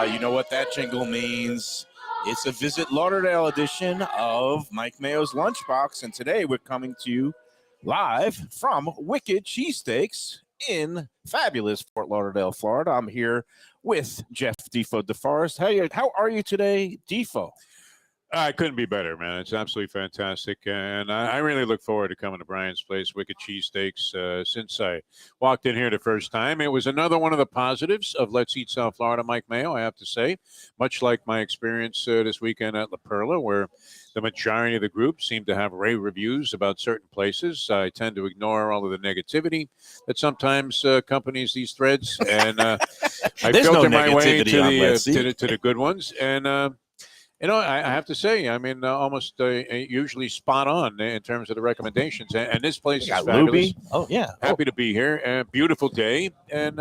You know what that jingle means. It's a Visit Lauderdale edition of Mike Mayo's Lunchbox, and today we're coming to you live from Wicked Cheesesteaks in fabulous Fort Lauderdale, Florida. I'm here with Jeff Defo DeForest. How are you today, Defo? I couldn't be better, man. It's absolutely fantastic. And I really look forward to coming to Brian's place, Wicked Cheesesteaks. Since I walked in here the first time, it was another one of the positives of Let's Eat South Florida, Mike Mayo, I have to say. Much like my experience this weekend at La Perla, where the majority of the group seemed to have rave reviews about certain places. I tend to ignore all of the negativity that sometimes accompanies these threads. And I filter my way to the good ones. And you know, I have to say, I mean, almost usually spot on in terms of the recommendations. And this place is fabulous. Lubie. Oh, yeah. Happy to be here. Beautiful day. And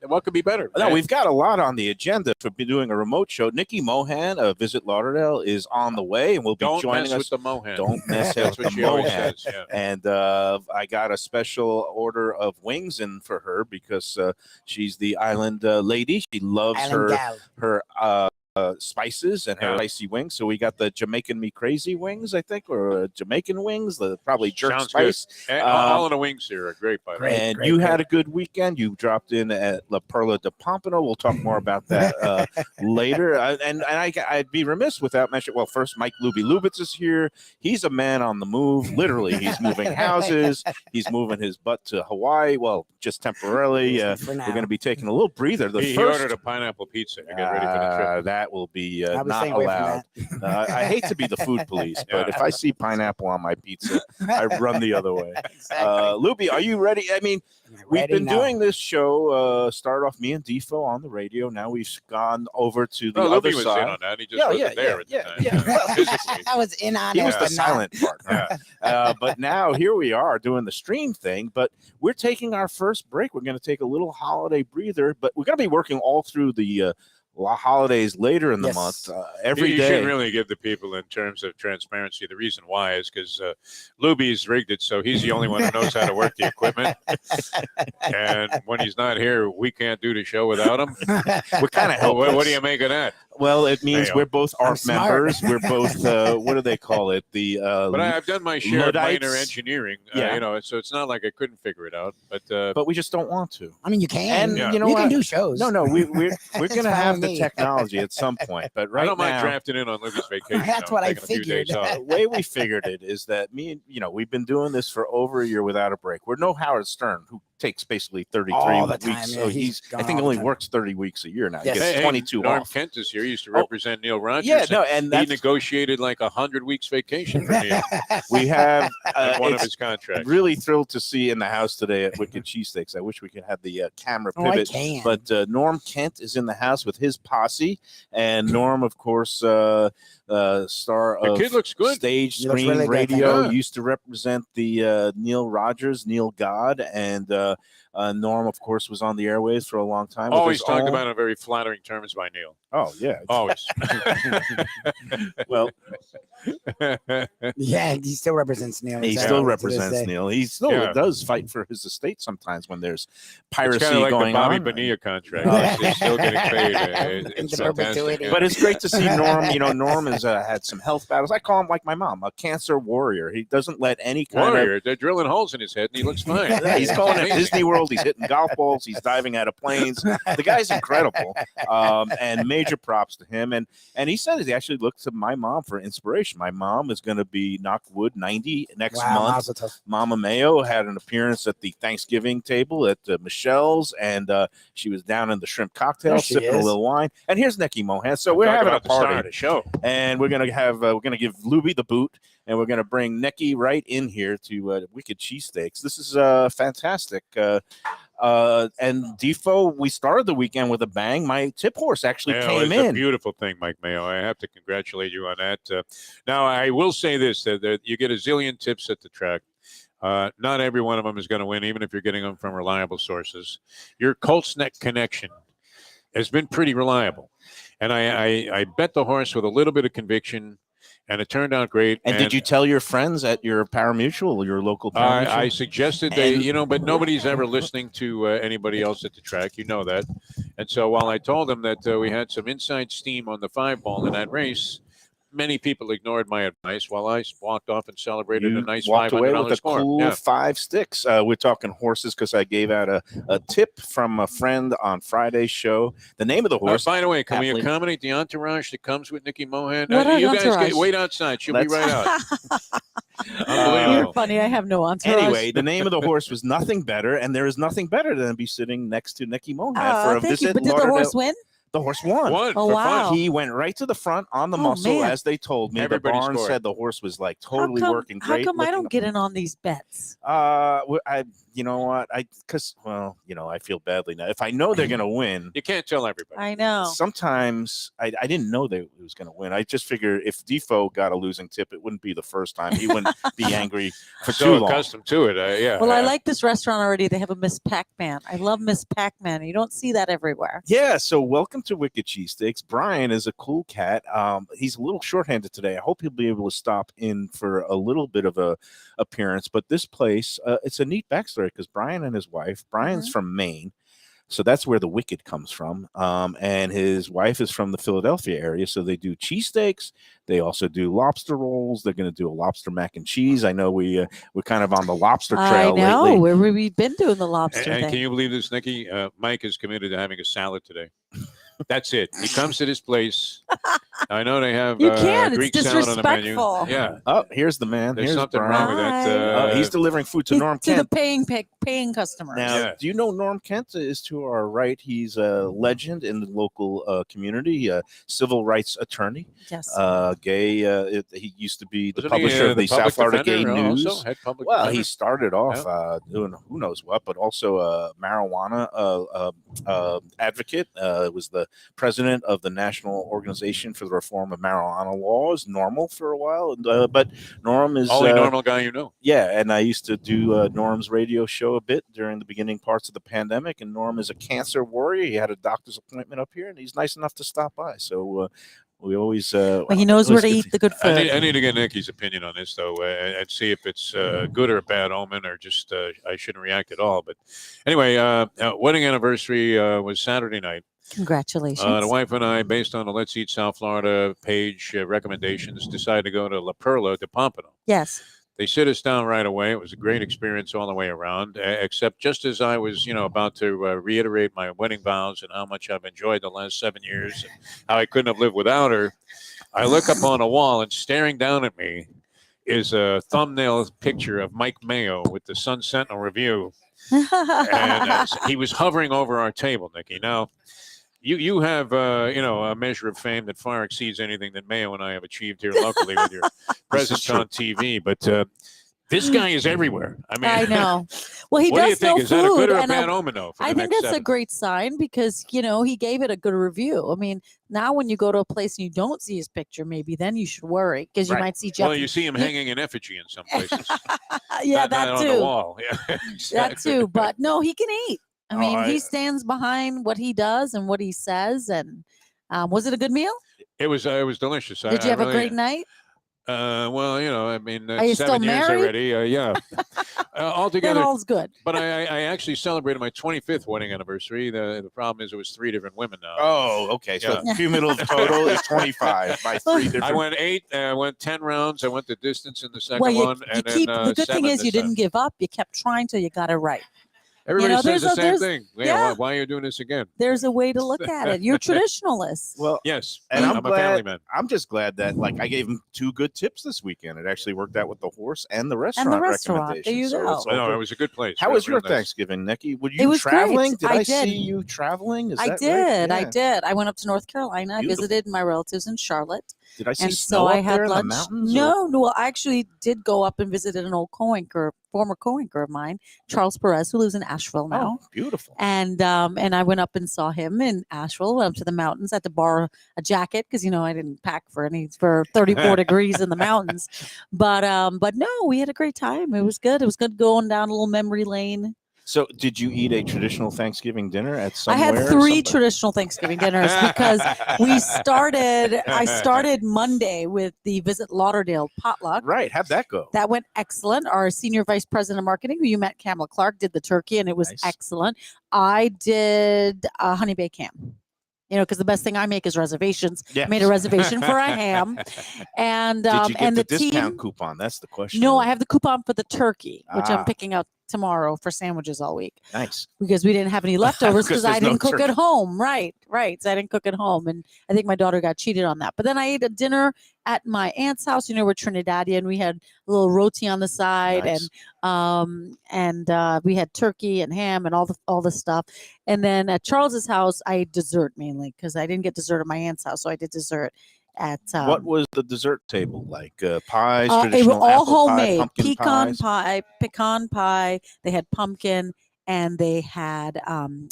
what could be better? No, we've got a lot on the agenda to be doing a remote show. Neki Mohan of Visit Lauderdale is on the way, and will be joining us. Don't mess with the Mohan. Don't mess with the Mohan. Yeah. And I got a special order of wings in for her because she's the island lady. She loves her spices and her spicy wings. So we got the Jamaican Me Crazy wings, I think, or Jamaican wings, the probably jerk spice. All of the wings here are great, by the way. And you had a good weekend. You dropped in at La Perla de Pompano. We'll talk more about that later. And I'd be remiss without mentioning, well, first, Mike Lubie is here. He's a man on the move. Literally, he's moving houses. He's moving his butt to Hawaii. Well, just temporarily. We're going to be taking a little breather. He ordered a pineapple pizza to get ready for the trip. That will be not allowed. I hate to be the food police, but if I see pineapple on my pizza, I run the other way. Exactly. Lubie, are you ready? I mean, we've been doing this show. Started off me and Defo on the radio. Now we've gone over to the other Lubie was side. in on that. He just wasn't there at the time. Yeah. I was in on it. He was the silent partner. But now here we are doing the stream thing. But we're taking our first break. We're going to take a little holiday breather. But we're going to be working all through the holidays later in the month. Every day. You should really give the people, in terms of transparency, the reason why is because Lubie's rigged it so he's the only one who knows how to work the equipment. And when he's not here, we can't do the show without him. We're kind of helpless. What do you make of that? Well, it means we're both ARP members. Smart. We're both, what do they call it? But I've done my share of Luddites. minor engineering, Yeah. you know, so it's not like I couldn't figure it out. But we just don't want to. I mean, you can. And you know you can do shows. No, we're going to have the technology at some point. But right I don't now, mind drafting in on Lubie's vacation. That's what I taking a few figured. days off. the way we figured it is that we've been doing this for over a year without a break. We're no Howard Stern, who takes basically 33 all the weeks. time. So he's I think only works 30 weeks a year now. Yes. He gets 22 Norm off. Kent is here. He used to represent Neil Rogers. Yeah, no, and he that's, negotiated like 100 weeks vacation for Neil. we have One of his contracts. really thrilled to see in the house today at Wicked Cheesesteaks. I wish we could have the camera pivot. But Norm Kent is in the house with his posse, and Norm, of course, star of kid looks good. stage, He looks screen, really good, radio. thank Used to represent the Neil Rogers, Neil God, and Norm, of course, was on the airways for a long time. Always talked about in very flattering terms by Neil. Oh, yeah. Always. Well, yeah, he still represents Neil. he still represents Neil. He still does fight for his estate sometimes when there's piracy it's kind of like going the Bobby on. Bonilla contract. He's still getting paid. It's fantastic. But it's great to see Norm. You know, Norm has had some health battles. I call him like my mom, a cancer warrior. He doesn't let any kind of... They're drilling holes in his head, and he looks fine. Yeah, he's calling it Disney World. He's hitting golf balls. He's diving out of planes. The guy's incredible. And major props to him. And he said he actually looked to my mom for inspiration. My mom is going to be, knock wood, 90 next month. Mama Mayo had an appearance at the Thanksgiving table at Michelle's, and she was down in the shrimp cocktail sipping a little wine. And here's Neki Mohan. So we're having a party at a show, and we're gonna give Lubie the boot, and we're gonna bring Neki right in here to Wicked Cheesesteaks. This is fantastic. And Defo, we started the weekend with a bang. My tip horse actually came in. It's a beautiful thing, Mike Mayo. I have to congratulate you on that. Now, I will say this, that you get a zillion tips at the track. Not every one of them is going to win, even if you're getting them from reliable sources. Your Colts Neck connection has been pretty reliable. And I bet the horse with a little bit of conviction, and it turned out great. And did you tell your friends at your parimutuel, your local parimutuel? I suggested they, but nobody's ever listening to anybody else at the track. You know that. And so while I told him that we had some inside steam on the 5-ball in that race, many people ignored my advice while I walked off and celebrated a nice walked away with $500 a score. cool 5 sticks. We're talking horses because I gave out a tip from a friend on Friday's show. The name of the horse. By the way, can we Aptly- accommodate the entourage that comes with Neki Mohan? What You guys entourage? wait outside. She'll be right out. You're Unbelievable. funny. I have no entourage. Anyway, the name of the horse was Nothing Better, and there is nothing better than to be sitting next to Neki Mohan for a Thank you. visit. But did the Lauderdale. horse win? The horse won. Oh, for wow. fun. He went right to the front on the Oh, muscle, man. as they told me. Everybody the barn scored. said the horse was like totally working How great. come I looking don't up get and- in on these bets? you know what? I feel badly now. If I know they're gonna win, You can't tell everybody. I know. sometimes I didn't know they was gonna win. I just figure if Defo got a losing tip, it wouldn't be the first time. He wouldn't be angry for so too long. accustomed to it. Yeah. Well, I like this restaurant already. They have a Miss Pac-Man. I love Miss Pac-Man. You don't see that everywhere. Yeah, so welcome to Wicked Cheesesteaks. Brian is a cool cat. He's a little shorthanded today. I hope he'll be able to stop in for a little bit of a appearance. But this place, it's a neat backstory because Brian and his wife, Brian's from Maine, so that's where the Wicked comes from. And his wife is from the Philadelphia area, so they do cheesesteaks. They also do lobster rolls. They're going to do a lobster mac and cheese. I know we're kind of on the lobster trail I know. lately. Where we've been doing the lobster And thing. can you believe this, Nikki? Mike is committed to having a salad today. That's it. He comes to this place. I know they have You can't. It's Greek salad on the menu. disrespectful. Yeah. Oh, here's the man. There's Here's something Brian. wrong with that. He's delivering food to Norm to Kent. the paying customers. Now, Yeah. do you know Norm Kent is to our right? He's a legend in the local community, civil rights attorney, Yes. gay. He used to be the Wasn't he, publisher of the public South Florida Gay defender News. also? Head public Well, defender? he started off doing who knows what, but also marijuana advocate. Was the president of the National Organization for the Reform of Marijuana Laws, Normal, for a while. But Norm is Only normal guy you know. yeah, and I used to do Norm's radio show a bit during the beginning parts of the pandemic. And Norm is a cancer warrior. He had a doctor's appointment up here, and he's nice enough to stop by. So we always well, he knows where to always eat the good food. I need to get Nikki's opinion on this, though, and see if it's good or a bad omen, or just I shouldn't react at all. But anyway, wedding anniversary was Saturday night. Congratulations. The wife and I, based on the Let's Eat South Florida page recommendations, decided to go to La Perla de Pompano. Yes. They sit us down right away. It was a great experience all the way around, except just as I was, about to reiterate my wedding vows and how much I've enjoyed the last 7 years and how I couldn't have lived without her, I look up on a wall, and staring down at me is a thumbnail picture of Mike Mayo with the Sun Sentinel Review. And he was hovering over our table, Nikki. Now, you have, a measure of fame that far exceeds anything that Mayo and I have achieved here locally with your presence on TV. But this guy is everywhere. I mean, I know. Well, he what do you does think? know Is that a good food, or a and bad omen, though? For I the think next that's a 7? great sign because he gave it a good review. I mean, now when you go to a place and you don't see his picture, maybe then you should worry because you Right. might see Jeff. Well, you see him hanging in effigy in some places. Yeah, Not that on the too. wall. Yeah, That exactly. too. But no, he can eat. I Oh, mean, he I- stands behind what he does and what he says. And was it a good meal? It was delicious. Did you have a great night? Well, I mean, Are you 7 still years married? already. Yeah, Then altogether. all's good. But I actually celebrated my 25th wedding anniversary. The problem is it was 3 different women now. Oh, okay. So Yeah. cumulative total is 25 by 3 different. I went 8. I went 10 rounds. I went the distance in the second Well, you, one, and keep then the good thing 7 is you this time. didn't give up. You kept trying till you got it right. Everybody says there's the a- same there's- thing. yeah. Why are you doing this again? There's a way to look at it. You're traditionalist. Well, Yes, and I'm I'm a family glad. man. I'm just glad that I gave him 2 good tips this weekend. It actually worked out with the horse and the restaurant. restaurant. There you recommendations. So go. it's all No, good. it was a good place. How was Real your nice. Thanksgiving, Nikki? Were It you was traveling? great. Did I I did. see you traveling? Is I that did. Right? I Yeah. did. I went up to North Carolina. Beautiful. I visited my relatives in Charlotte. Did I see And snow so I up had there in lunch. the mountains? or- No, I actually did go up and visited an old coworker, former coworker of mine, Charles Perez, who lives in Asheville now. Oh, beautiful. And I went up and saw him in Asheville. Went up to the mountains. I had to borrow a jacket because I didn't pack for 34 degrees in the mountains. But no, we had a great time. It was good. It was good going down a little memory lane. So, did you eat a traditional Thanksgiving dinner at I somewhere? had or 3 something? traditional Thanksgiving dinners because I started Monday with the Visit Lauderdale potluck. Right. How'd that go? That went excellent. Our senior vice president of marketing, who you met, Kamala Clark, did the turkey, and it was Nice. excellent. I did a honey baked ham. Because the best thing I make is reservations. Yes. I made a reservation for a ham, and Did you get and the the discount team. coupon? That's the question. No, I have the coupon for the turkey, which Ah. I'm picking up tomorrow for sandwiches all week. Nice. Because we didn't have any leftovers because I there's no didn't cook turkey. at home. Right. So I didn't cook at home. And I think my daughter got cheated on that. But then I ate a dinner at my aunt's house. We're Trinidadian. We had a little roti on the side, Nice. and we had turkey and ham and all the stuff. And then at Charles's house, I ate dessert mainly because I didn't get dessert at my aunt's house. So I did dessert at What was the dessert table like? Pies, it was traditional all apple homemade. pie, pumpkin pies? Pecan pie. They had pumpkin and they had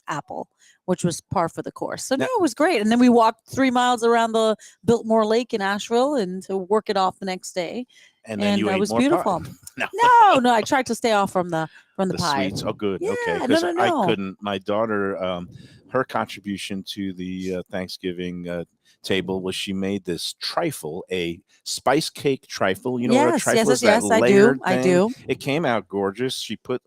apple, which was par for the course. So Now- no, it was great. And then we walked 3 miles around the Biltmore Lake in Asheville and to work it off the next day. And then you it ate was more beautiful. pie. No, I tried to stay off from the pie. Sweets. Oh, good. Yeah, Okay. no, Because no. I couldn't. My daughter, her contribution to the Thanksgiving table was she made this trifle, a spice cake trifle. You know what a trifle is? That I do. layered I thing? do. It came out gorgeous. She put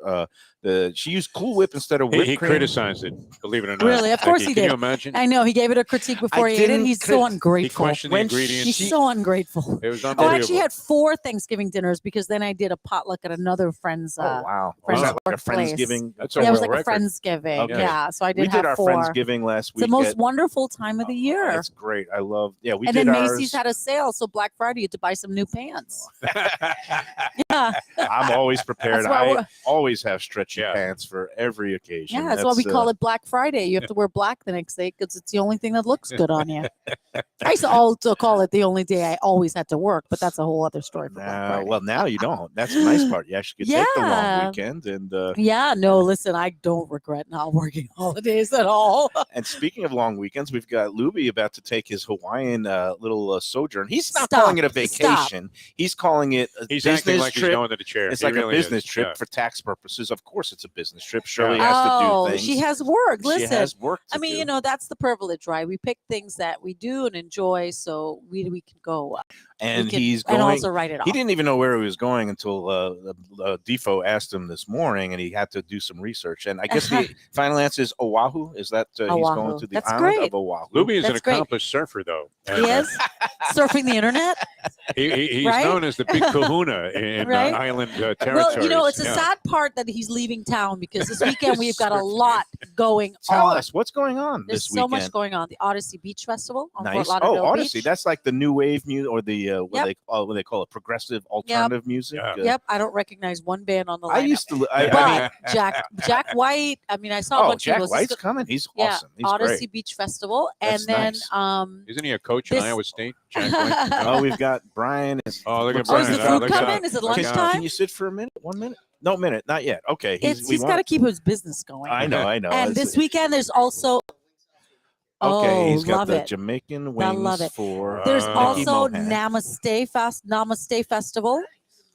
she used Cool Whip instead of whipped He cream. criticized it, believe it or not. Really? Of course Becky, he can did. you imagine? I know he gave it a critique before he ate it. didn't He's so He ungrateful. questioned the When ingredients. He's so ungrateful. It was Oh, unbelievable. I actually had 4 Thanksgiving dinners because then I did a potluck at another friend's. Oh wow! friend's Was that like a workplace. Friendsgiving? That's a Yeah, it was world like record. a Friendsgiving. Okay. Yeah, so I We did did have our 4. Friendsgiving last It's the week. most wonderful time of the year. It's great. I love. Yeah, we And did then ours. Macy's had a sale, so Black Friday you had to buy some new pants. Yeah, I'm always prepared. That's why I we're- always have stretchy Yeah. pants for every occasion. yeah. That's why we call it Black Friday. You have to wear black the next day because it's the only thing that looks good on you. I used to also call it the only day I always had to work, but that's a whole other story for Black Friday. Well, now you don't. That's the nice part. You actually can take the long Yeah. weekend. Yeah, no, listen, I don't regret not working holidays at all. And speaking of long weekends, we've got Lubie about to take his Hawaiian little sojourn. He's not Stop. calling it a Stop. vacation. He's calling it a He's acting business like he's trip. going to the chair. It's He like really a business is. trip Yeah. for tax purposes. Of course, it's a business trip. Shirley Yeah. has to Oh, do things. she has work. She Listen, has work to I mean, do. that's the privilege, right? We pick things that we do and enjoy, so we can go and we can, he's going. and also write it off. He didn't even know where he was going until Defo asked him this morning, and he had to do some research. And I guess the final answer is Oahu. Is that he's going Oahu. to the That's island great. of Oahu? Lubie is an That's great. accomplished surfer, though. He is surfing the internet. He's Right? known as the big kahuna in Right? island territories. Well, it's a Yeah. sad part that he's leaving town because this weekend we've got a lot going Tell on. us what's going on There's this so weekend. much going on. The Odyssey Beach Festival on Nice. Fort Lauderdale Oh, Odyssey. Beach. That's like the new wave music, or the what they call it, progressive alternative music. Yeah. Yep, I don't recognize one band on the I lineup. used to. I mean, But Jack White. I mean, I saw a oh, bunch of Jack people. White's coming. He's Yeah, awesome. He's Odyssey great. Beach Festival, That's and then nice. Isn't he a coach in This- Iowa State? Jack White? Oh, we've got Brian. Oh, look at looks oh, like is the he's Brian. got- food Look out. coming? Is it Look out. lunchtime? Can you sit for a minute? 1 minute? No, minute. Not yet. Okay. He's got to keep his business going. I know. I know. And It's- this weekend, there's also. Okay, Oh, he's got love the it. Jamaican I wings love it. for. There's Neki also Mohan. Namaste Festival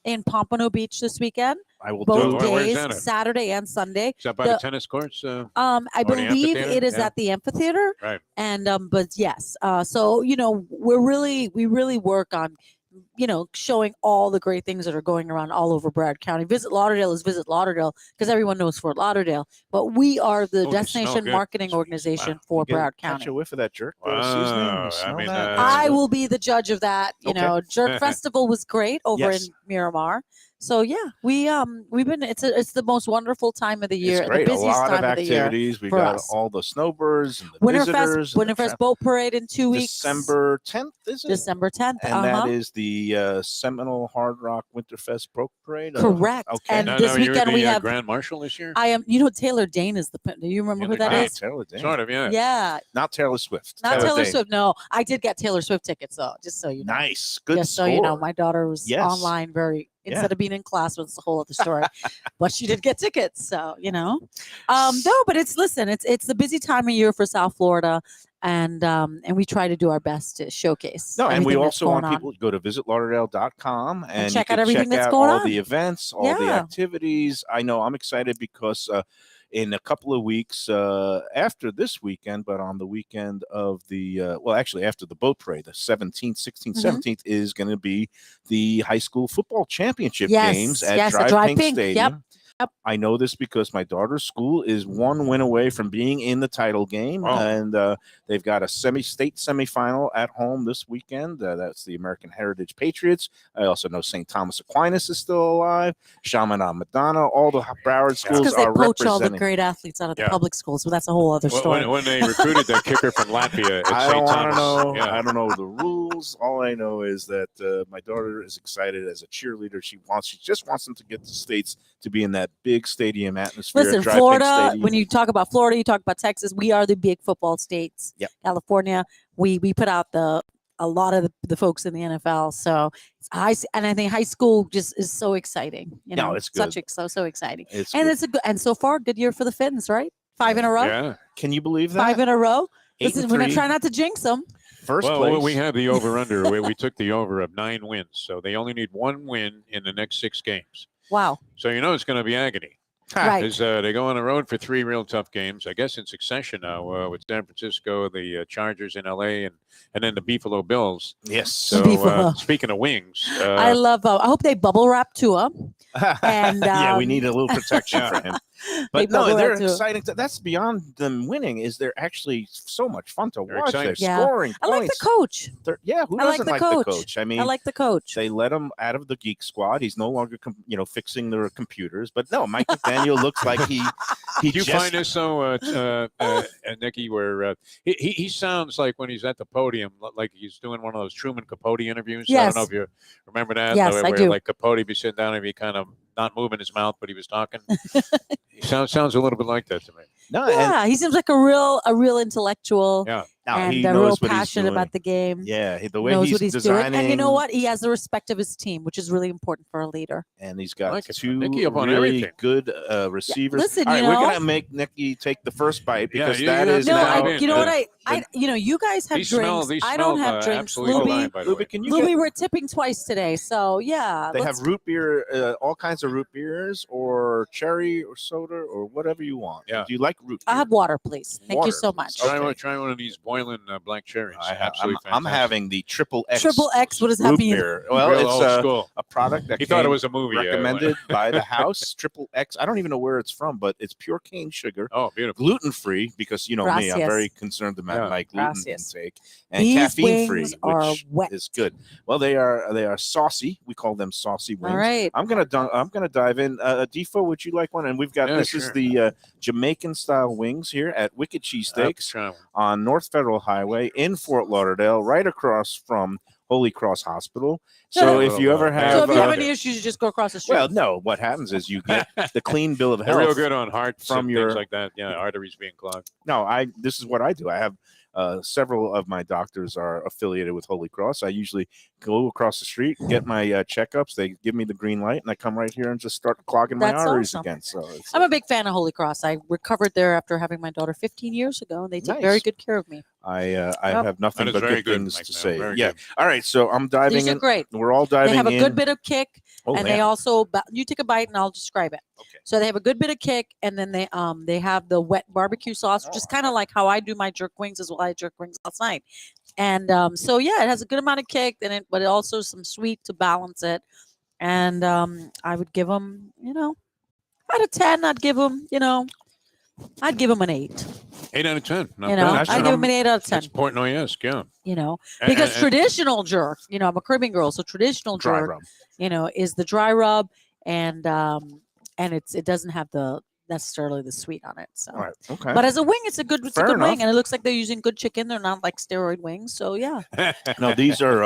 in Pompano Beach this weekend. I will Both do. Where's days, that at? Saturday and Sunday. Is that by The- the tennis courts? I Or the believe amphitheater? it is Yeah. at the amphitheater. Right. And but yes, so we really work on showing all the great things that are going around all over Broward County. Visit Lauderdale is Visit Lauderdale because everyone knows Fort Lauderdale, but we are the Oh, they smell destination good. marketing organization Wow. for Get- Broward Catch County. a whiff of that jerk Wow. seasoning. You I smell mean, that? that's I good. will be the judge of that. Okay. Jerk Festival was great over Yes. in Miramar. So yeah, we've been. It's the most wonderful time of the year, It's great. the A busiest lot time of of the year. activities. We've for got us. all the snowbirds and the visitors. and the Winterfest Boat Parade in 2 weeks. December 10th, is it? December 10th. And that is the Seminole Hard Rock Winterfest Boat Parade. Correct. Okay. And No, this you're weekend the we have. Grand Marshal this year? I am. Taylor Dane is the. Do you remember You're who the that Dane. is? Taylor Dane. Sort of, yeah. Yeah, Not Taylor Swift. not Taylor Dane. Swift. No, I did get Taylor Swift tickets though. Just so you know. Nice. Good Just score. so you know, my daughter was Yes. online instead Yeah. of being in class, was the whole other story. But she did get tickets, so no, but it's the busy time of year for South Florida, and we try to do our best to showcase. No, and we everything that's also going want on. people to go to visitlauderdale.com and check you out can everything check that's out going all on. the events, all the Yeah. activities. I know I'm excited because in a couple of weeks after this weekend, but on the weekend of the actually after the boat parade, the 17th, 16th, Mhm. 17th is going to be the high school football championship Yes, games at yes, at Drive Drive Pink Pink. Yep. Stadium. Yep. I know this because my daughter's school is one win away from being in the title game, Wow. and they've got a state semifinal at home this weekend. That's the American Heritage Patriots. I also know St. Thomas Aquinas is still alive. Chaminade Madonna, all the Broward schools Because they are poach all the representing. great athletes out of the Yeah. public schools, but that's a whole other story. When they recruited that kicker from Latvia at I St. don't want to Thomas. know. Yeah. I don't know the rules. All I know is that my daughter is excited as a cheerleader. She just wants them to get the states to be in that big stadium atmosphere. Listen, Drive Pink Florida, Stadium. when you talk about Florida, you talk about Texas. We are the big football states. Yep. California, we put out a lot of the folks in the NFL. So and I think high school just is so exciting. You know, No, it's good. so exciting. It's And good. it's and so far good year for the Finns, right? 5 in a row. Yeah. Can you believe that? 5 in a row. 8 Listen, and we're gonna 3. try not to jinx them. First Well, place. we had the over-under. we took the over of 9 wins. So they only need 1 win in the next 6 games. Wow. So you know it's going to be agony. Right. Because they go on the road for 3 real tough games, I guess in succession now, with San Francisco, the Chargers in L.A., and then the Buffalo Bills. Yes. So Buffalo. speaking of wings, I love. I hope they bubble wrap Tua. And yeah, we need a little protection Yeah. for him. They But no, bubble they're wrap Tua. exciting. That's beyond them winning. Is they're actually so much fun to They're watch. exciting. They're Yeah. scoring I like points. the coach. Yeah, who I like doesn't the like coach. the coach? I mean, I like the coach. they let him out of the geek squad. He's no longer, fixing their computers. But no, Mike McDaniel looks like he Do you just find this so, Neki, where he sounds like when he's at the podium, like he's doing one of those Truman Capote interviews? I Yes. don't know if you remember that. Yes, where, I do. Like Capote be sitting down and be kind of not moving his mouth, but he was talking. He sounds a little bit like that to me. no, and Yeah, he seems like a real intellectual Yeah. and he real knows what he's passionate doing. about the game. Yeah, the way Knows he's what he's designing, doing, and you know what? He has the respect of his team, which is really important for a leader. and he's got Like it. 2 Neki up on really everything. good receivers. Listen, All right, you we're know- gonna make Neki take the first bite Yeah, because you that have is to No, now. dive in. you know what? the- You guys have These drinks. smell, I don't have drinks. absolutely Lubie, fine, by the way. Lubie, can you Louie, get? we're tipping twice today, so yeah. They let's- have root beer, all kinds of root beers, or cherry, or soda, or whatever you want. Yeah. Do you like root beer? I'll have water, please. Thank Water, you so please. much. Okay. Try one of these boiling black cherries. I'm Absolutely fantastic. having the triple X. Triple X. What does that root mean? beer. Well, Real it's old school. a product that He thought it came was a movie. recommended by the house. Triple X. I don't even know where it's from, but it's pure cane sugar, Oh, beautiful. gluten free, because you know me, I'm Gracias. very concerned about Yeah. my gluten Gracias. intake, and These caffeine free, wings are which wet. is good. Well, they are saucy. We call them saucy wings. All right. I'm gonna dive in. Defo, would you like one? And we've got Yeah, this is sure. the Jamaican style wings here at Wicked Cheesesteaks Try one. on North Federal Highway in Fort Lauderdale, right across from Holy Cross Hospital. So Yeah. if you ever So have, So if you have okay. any issues, you just go across the street. well, no, what happens is you get the clean bill of They're real health. good on hearts from and your- things like that. Yeah, arteries being clogged. No, this is what I do. I have several of my doctors are affiliated with Holy Cross. I usually go across the street, get my checkups. They give me the green light, and I come right here and just start clogging my That's arteries awesome. again. So it's, I'm a big fan of Holy Cross. I recovered there after having my daughter 15 years ago, and they take very Nice. good care of me. I Yep. have nothing That is but very good good, things Mike, to man. say. Very Yeah. good. All right. So I'm diving These are in. great. We're all diving They have a in. good bit of kick, Oh, and man. they also you take a bite and I'll describe it. Okay. So they have a good bit of kick, and then they have the wet barbecue sauce, which is kind of like how I do my jerk wings as well. I jerk wings last night, and so yeah, it has a good amount of kick, but it also some sweet to balance it. And I would give them, out of 10, I'd give them, I'd give them an 8. 8 out of 10. Not You know, bad. That's I'd give them an 8 out of 10. That's Portnoy-esque, yeah. Because And- traditional jerk, I'm a Caribbean girl, so traditional Dry jerk, rub. is the dry rub, and it doesn't have necessarily the sweet on it. So, All right. Okay. but as a wing, it's a good Fair wing, enough. and it looks like they're using good chicken. They're not like steroid wings. So yeah, No, these are.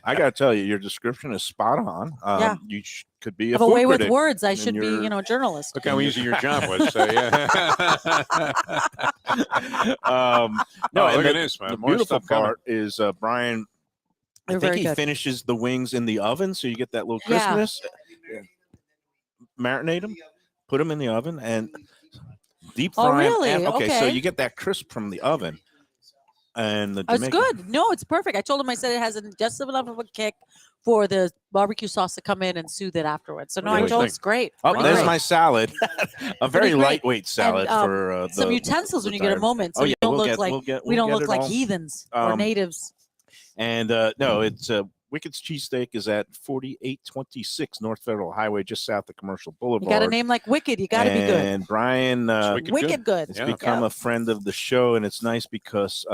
I gotta tell you, your description is spot on. Yeah. You could be I a have a food way with critic. words. I and should be, you're- a journalist. Look how easy your job was. So, yeah. No, Oh, and look the, at this, man. the More beautiful stuff coming. part is Brian. I They're think very he good. finishes the wings in the oven, so you get that little Yeah. crispness. Marinate them, put them in the oven, and deep Oh, fry 'em. really? Okay, so Okay. you get that crisp from the oven. And the It's Jamaican. good. No, it's perfect. I told him, I said it has just enough of a kick for the barbecue sauce to come in and soothe it afterwards. So no, What do I you told think? it's great. Oh, Pretty there's great. my salad. A very great. lightweight salad And, for some the utensils the when you get a diet. moment, so Oh we yeah, don't we'll look get, like we'll get, we we'll don't get look it like all. heathens or natives. And no, it's Wicked's Cheesesteak is at 4826 North Federal Highway, just south of Commercial Boulevard. You got a name like Wicked, you got to be good. And Brian, Wicked Good. has Yeah. become a friend of the show, and it's nice because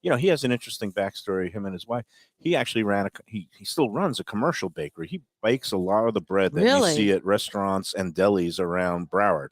he has an interesting backstory. Him and his wife. He actually he still runs a commercial bakery. He bakes a lot of the bread that Really? you see at restaurants and delis around Broward.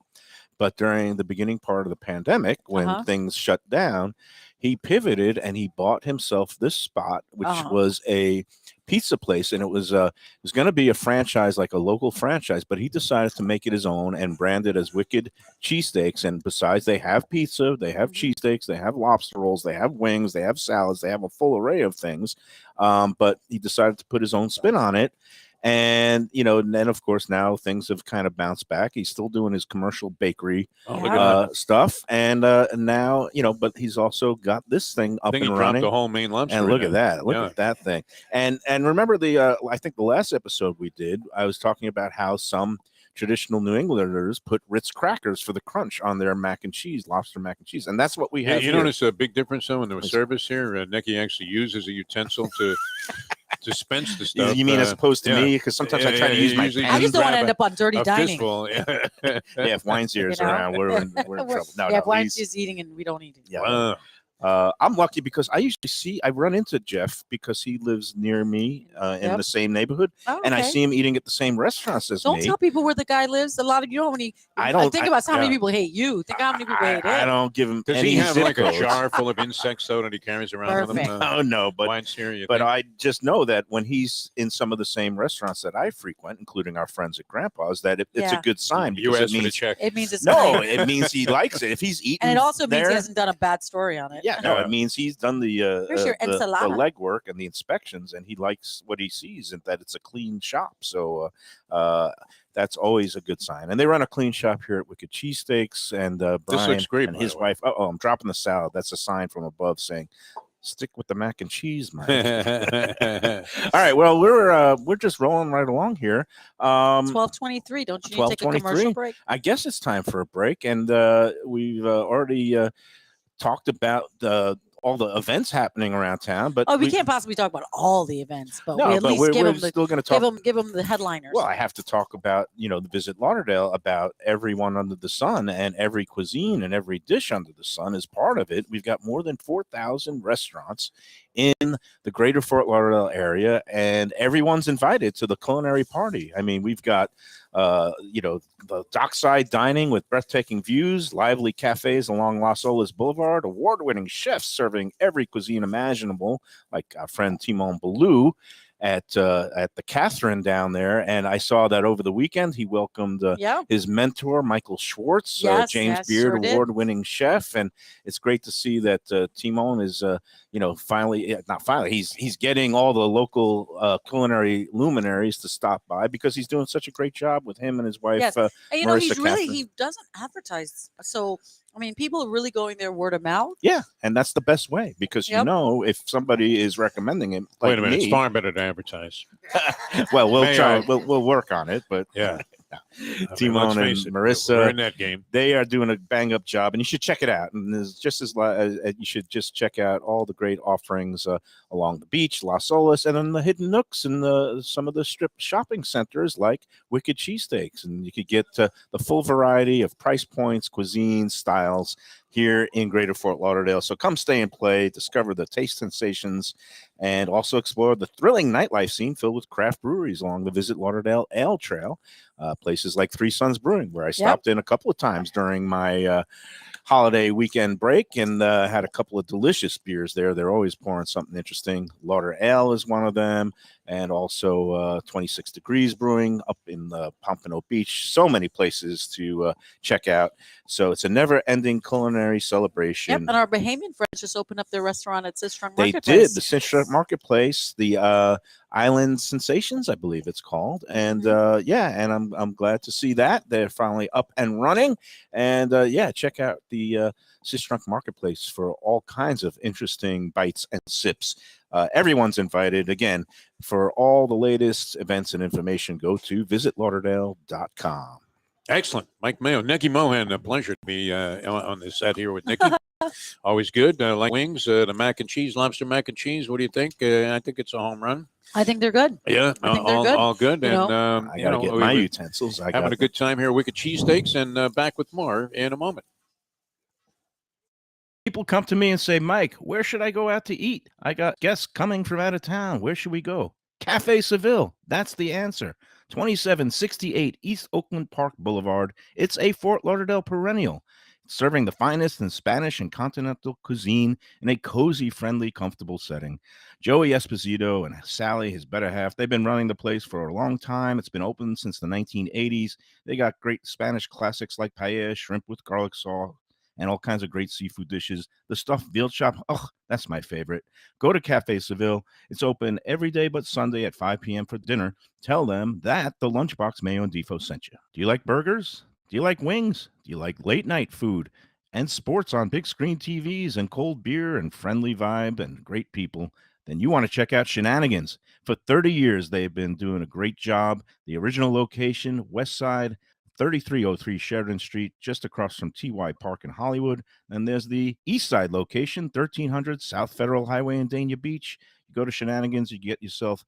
But during the beginning part of the pandemic, when things shut down, he pivoted and he bought himself this spot, which was a pizza place, and it was going to be a franchise, like a local franchise, but he decided to make it his own and brand it as Wicked Cheesesteaks. And besides, they have pizza, they have cheesesteaks, they have lobster rolls, they have wings, they have salads, they have a full array of things. But he decided to put his own spin on it. And and then of course now things have kind of bounced back. He's still doing his commercial bakery Look at that. stuff, and now but he's also got this thing I up think he and dropped running. the whole main Lobster. And in look there. at that! Look Yeah. at that thing. And remember I think the last episode we did, I was talking about how some traditional New Englanders put Ritz crackers for the crunch on their mac and cheese, lobster mac and cheese, and that's what we Yeah, have. you here. notice a big difference though in the service here. Neki actually uses a utensil to dispense the stuff. You mean as opposed to yeah. me? Because sometimes I try to use my usually pen. I just don't want to grab end up on dirty a dining. fistful. Yeah. Yeah, if wine's ears You know? around, we're in trouble. No, if wine's he's- just eating and we don't eat it. Yeah. I'm lucky because I run into Jeff because he lives near me in the same neighborhood, Oh, and I okay. see him eating at the same restaurants as Don't me. tell people where the guy lives. A lot of you know when I don't think about how many yeah. people hate you. Think how many people hate I him. don't give him Does any he have zip like a codes. jar full of insects though that he carries around with him? Perfect. Oh no, but Wine's here, you but think? I just know that when he's in some of the same restaurants that I frequent, including our friends at Grandpa's, that it's a Yeah. good sign. You because asked for the check. It means it's No, clean. it means he likes it. If he's eating, And it also means there, he hasn't done a bad story on it. Yeah, no, Yeah. it means he's done the Here's your the enchilada. legwork and the inspections, and he likes what he sees and that it's a clean shop. So that's always a good sign. And they run a clean shop here at Wicked Cheesesteaks. And Brian looks great, and by his the way. wife. Oh, I'm dropping the salad. That's a sign from above saying, "Stick with the mac and cheese, Mike." All right. Well, we're just rolling right along here. 12:23. Don't you need to take a 12:23. commercial break? I guess it's time for a break, and we've already talked about all the events happening around town. But Oh, we can't possibly talk about all the events, but we No, at but least we're give them the still going to talk. give them the headliners. Well, I have to talk about the Visit Lauderdale, about everyone under the sun, and every cuisine and every dish under the sun is part of it. We've got more than 4,000 restaurants in the greater Fort Lauderdale area, and everyone's invited to the culinary party. I mean, we've got the dockside dining with breathtaking views, lively cafes along Las Olas Boulevard, award-winning chefs serving every cuisine imaginable, like our friend Timon Balou at the Catherine down there. And I saw that over the weekend he welcomed his mentor Michael Schwartz, Yes, James yes, Beard sure did. award-winning chef, and it's great to see that Timon is he's getting all the local culinary luminaries to stop by because he's doing such a great job with him and his wife. Yes. And Marissa Catherine. he doesn't advertise. So I mean, people are really going there word of mouth. Yeah, and that's the best way because if somebody is recommending it, like Wait a minute, me, it's far better to advertise. well, we'll Mayo. try. We'll work on it, but Yeah. Timon and Marissa, we're in that game. they are doing a bang up job, and you should check it out. And there's just you should just check out all the great offerings along the beach, Las Olas, and then the hidden nooks and some of the strip shopping centers like Wicked Cheesesteaks, and you could get the full variety of price points, cuisines, styles here in Greater Fort Lauderdale. So come stay and play, discover the taste sensations, and also explore the thrilling nightlife scene filled with craft breweries along the Visit Lauderdale Ale Trail. Places like Three Sons Brewing, where I stopped in a couple of times during my holiday weekend break and had a couple of delicious beers there. They're always pouring something interesting. Lauder Ale is one of them, and also 26 Degrees Brewing up in the Pompano Beach. So many places to check out. So it's a never-ending culinary celebration. Yep. And our Bahamian friends just opened up their restaurant at Sistrunk They Marketplace. did, the Cinch Marketplace, the Island Sensations, I believe it's called, and and I'm glad to see that they're finally up and running. And check out the Sistrunk Marketplace for all kinds of interesting bites and sips. Everyone's invited. Again, for all the latest events and information, go to visitlauderdale.com. Excellent. Mike Mayo, Neki Mohan, a pleasure to be on this set here with Neki. Always good. Like wings, the mac and cheese, lobster mac and cheese. What do you think? I think it's a home run. I think they're good. Yeah, I think they're good. All good. You And I got to get my utensils. Having a good time here at Wicked Cheesesteaks, and back with more in a moment. People come to me and say, Mike, where should I go out to eat? I got guests coming from out of town. Where should we go? Cafe Seville. That's the answer. 2768 East Oakland Park Boulevard. It's a Fort Lauderdale perennial, serving the finest in Spanish and continental cuisine in a cozy, friendly, comfortable setting. Joey Esposito and Sally, his better half, they've been running the place for a long time. It's been open since the 1980s. They got great Spanish classics like paella, shrimp with garlic sauce, and all kinds of great seafood dishes. The stuffed veal chop, oh, that's my favorite. Go to Cafe Seville. It's open every day but Sunday at 5 p.m. for dinner. Tell them that the Lunchbox Mayo and Defo sent you. Do you like burgers? Do you like wings? Do you like late night food and sports on big screen TVs and cold beer and friendly vibe and great people? Then you want to check out Shenanigans. For 30 years, they've been doing a great job. The original location, West Side, 3303 Sheridan Street, just across from TY Park in Hollywood. And there's the East Side location, 1300 South Federal Highway in Dania Beach. You go to Shenanigans, you get yourself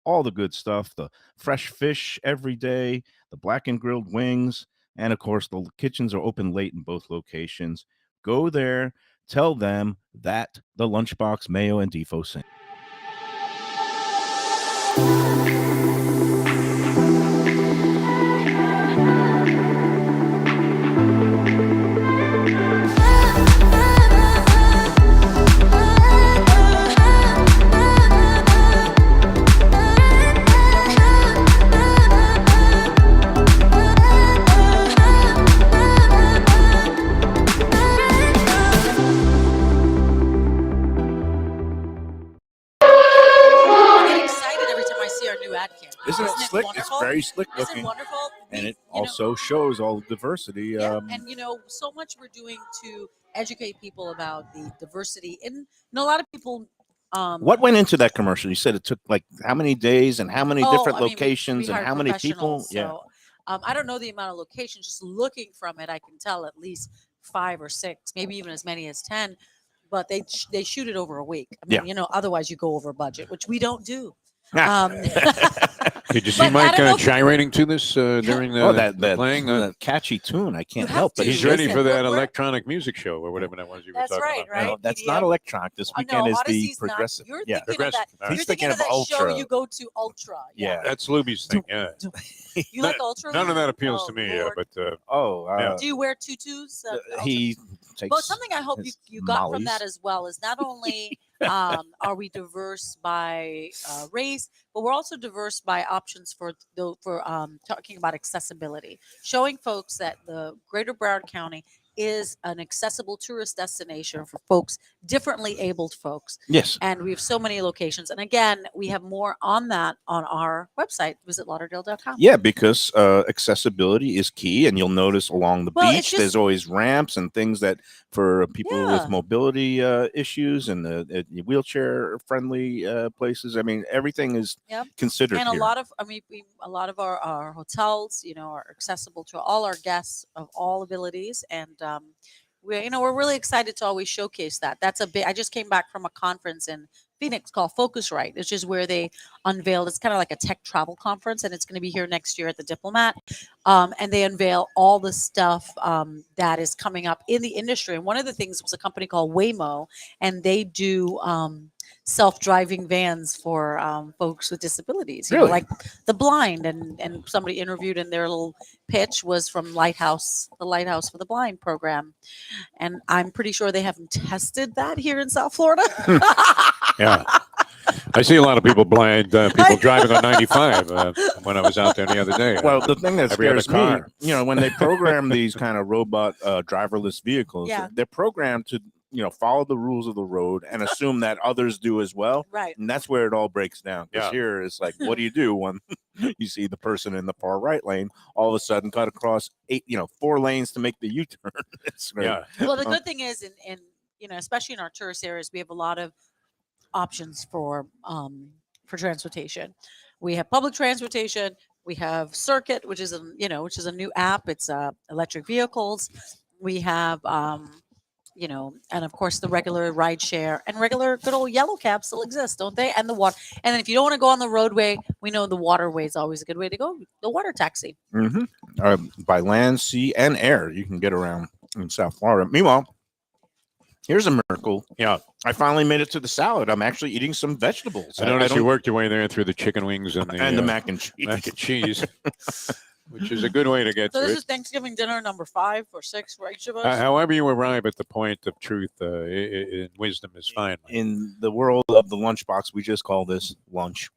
all the good stuff, the fresh fish every day, the blackened grilled wings, and of course, the kitchens are open late in both locations. Go there, tell them that the Lunchbox Mayo and Defo sent. Isn't it slick? It's very slick looking. Isn't it wonderful? And it also shows all the diversity. And so much we're doing to educate people about the diversity. And a lot of people. What went into that commercial? You said it took like how many days and how many different locations we and how many people? So, I don't know the amount of locations. Just looking from it, I can tell at least 5 or 6, maybe even as many as 10. But they shoot it over a week. I mean, otherwise you go over budget, which we don't do. Did you see Mike gyrating to this during the playing? That catchy tune. I can't help but he's ready for that electronic music show or whatever that was you were talking about. Right? No, that's not electronic. This weekend is the progressive. You're progressive. He's thinking of that Ultra. show you go to Ultra. Yeah. That's Lubie's thing. Yeah. You like Ultra? None of that appeals to me. Lord. But do you wear tutus? He takes. Well, something I hope you got from that as well is not only are we diverse by race, but we're also diverse by options for talking about accessibility, showing folks that the greater Broward County is an accessible tourist destination for folks, differently abled folks. Yes. And we have so many locations. And again, we have more on that on our website, visitlauderdale.com. Yeah, because accessibility is key. And you'll notice along the beach, there's always ramps and things that for people with mobility issues and the wheelchair friendly places. I mean, everything is considered. And here. a lot of our hotels, are accessible to all our guests of all abilities. And we're really excited to always showcase that. That's a big. I just came back from a conference in Phoenix called Focusrite, which is where they unveiled. It's kind of like a tech travel conference, and it's going to be here next year at the Diplomat. And they unveil all the stuff that is coming up in the industry. And one of the things was a company called Waymo, and they do self-driving vans for folks with disabilities, like the blind. And somebody interviewed, and their little pitch was from the Lighthouse for the Blind program. And I'm pretty sure they haven't tested that here in South Florida. Yeah. I see a lot of people blind, people driving on 95 when I was out there the other day. Well, the thing that scares me, when they program these kind of robot driverless vehicles, they're programmed to follow the rules of the road and assume that others do as well. Right. And that's where it all breaks down. Because Yeah. here it's like, what do you do when you see the person in the far right lane all of a sudden cut across 4 lanes to make the U-turn? It's great. Yeah. Well, the good thing is, in especially in our tourist areas, we have a lot of options for transportation. We have public transportation. We have Circuit, which is a new app. It's electric vehicles. We have and of course the regular ride share and regular good old yellow cabs still exist, don't they? And the water. And then if you don't want to go on the roadway, we know the waterway is always a good way to go. The water taxi. By land, sea, and air, you can get around in South Florida. Meanwhile, here's a miracle. Yeah. I finally made it to the salad. I'm actually eating some vegetables. I noticed you worked your way there through the chicken wings and the mac and cheese. Mac and cheese, which is a good way to get So through this it. is Thanksgiving dinner number 5 or 6 for each of us. However you arrive at the point of truth in wisdom is fine. In the world of the lunchbox, we just call this lunch.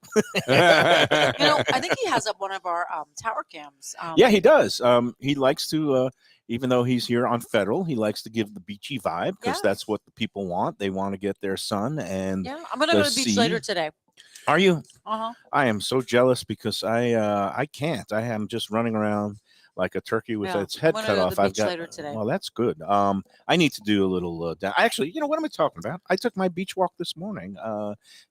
I think he has up one of our tower cams. Yeah, he does. He likes to, even though he's here on Federal, he likes to give the beachy vibe because that's what the people want. They want to get their sun and. Yeah, I'm gonna go to the beach later today. Are you? Uh-huh. I am so jealous because I can't. I am just running around like a turkey with its head cut off. I've got later today. Well, that's good. I need to do a little. Actually, what am I talking about? I took my beach walk this morning.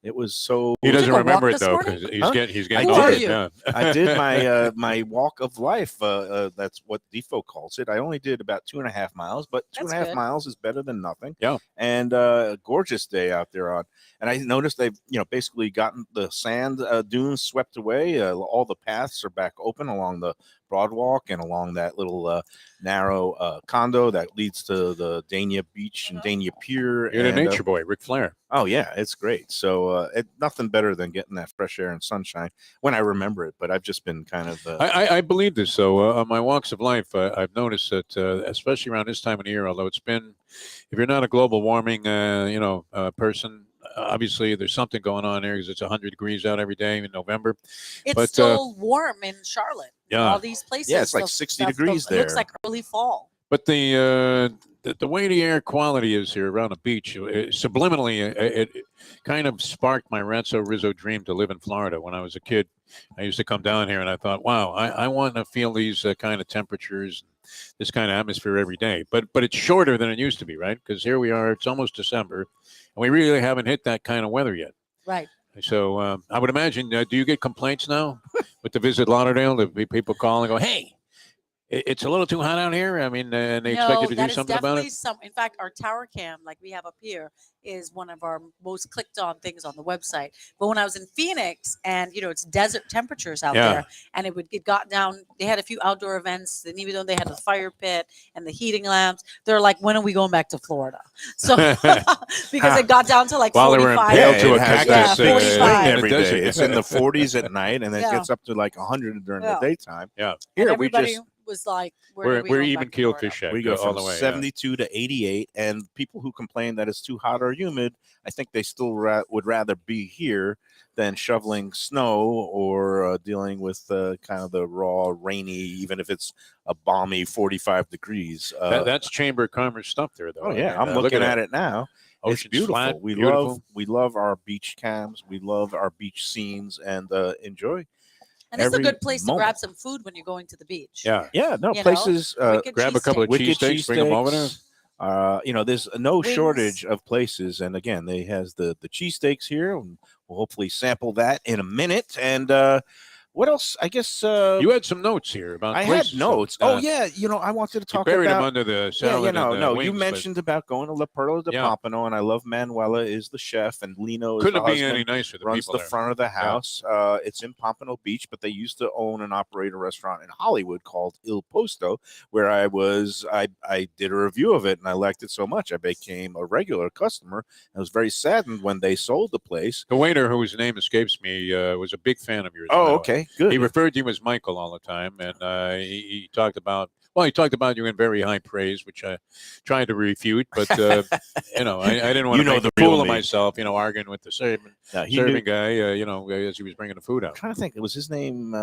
It was so. He doesn't took a remember walk it this though morning? because he's getting Who are older. you? Yeah. I did my my walk of life. That's what Defo calls it. I only did about 2.5 miles, but two That's and a half good. miles is better than nothing. Yeah. And a gorgeous day out there on. And I noticed they've basically gotten the sand dunes swept away. All the paths are back open along the Broadwalk and along that little narrow condo that leads to the Dania Beach and Dania Pier. You're and, a nature boy, Ric Flair. Oh yeah, it's great. So nothing better than getting that fresh air and sunshine when I remember it. But I've just been kind of. I believe this. So on my walks of life, I've noticed that, especially around this time of the year, although it's been, if you're not a global warming, person, obviously there's something going on there because it's 100 degrees out every day in November. It's still warm in Charlotte. Yeah. All these places. Yeah, it's like 60 degrees It looks there. like early fall. But the way the air quality is here around the beach, subliminally, it kind of sparked my Ratso Rizzo dream to live in Florida. When I was a kid, I used to come down here and I thought, wow, I want to feel these kind of temperatures, this kind of atmosphere every day. But it's shorter than it used to be, right? Because here we are, it's almost December, and we really haven't hit that kind of weather yet. Right. So I would imagine, do you get complaints now with the Visit Lauderdale? The people call and go, hey, it's a little too hot out here. I mean, and they expect you to do something about it. In fact, our tower cam, like we have up here, is one of our most clicked on things on the website. But when I was in Phoenix, and it's desert temperatures out there, and it got down. They had a few outdoor events, and even though they had the fire pit and the heating lamps, they're like, "When are we going back to Florida?" So because it got down to like while 45. they were impaled to a it has cactus that 45. every in the desert. day. It's in the 40s at night, and it Yeah. gets up to like 100 during the daytime. Yeah. And Here we everybody just was like, We're going even back to keeled Florida? fish shack. we go all from the way. 72 to 88, and people who complain that it's too hot or humid, I think they still would rather be here than shoveling snow or dealing with kind of the raw, rainy, even if it's a balmy 45 degrees. That's Chamber of Commerce stuff there, though. Oh yeah, I mean, I'm look looking at it now. It's Ocean's beautiful. flat, We beautiful. love our beach cams. We love our beach scenes, and enjoy. And it's a every good place to moment. grab some food when you're going to the beach. Yeah. Yeah, no You know, places. Wicked grab a couple of cheesesteaks. Wicked cheesesteaks, bring them over there. cheesesteaks. There's no Wings. shortage of places, and again, they has the cheesesteaks here, and we'll hopefully sample that in a minute. And what else? I guess You had some notes here about I places, had notes. so, oh yeah, I wanted to You talk buried them about. under the Yeah, salad. no. wings, You but mentioned about going to La Perla de Yeah. Pompano, and I love Manuela is the chef, and Lino is couldn't the have been husband. any nicer. The Runs people the there. front of the house. It's in Pompano Beach, but they used to own and operate a restaurant in Hollywood called Il Posto, where I did a review of it, and I liked it so much I became a regular customer. I was very saddened when they sold the place. The waiter, whose name escapes me, was a big fan of yours. by Oh, the way. okay, good. He referred to you as Michael all the time, and he talked about you in very high praise, which I tried to refute, but I didn't want to make the a fool real of me. myself, arguing with the serving He knew, guy, as he was bringing the food out. I'm trying to think. It was his name.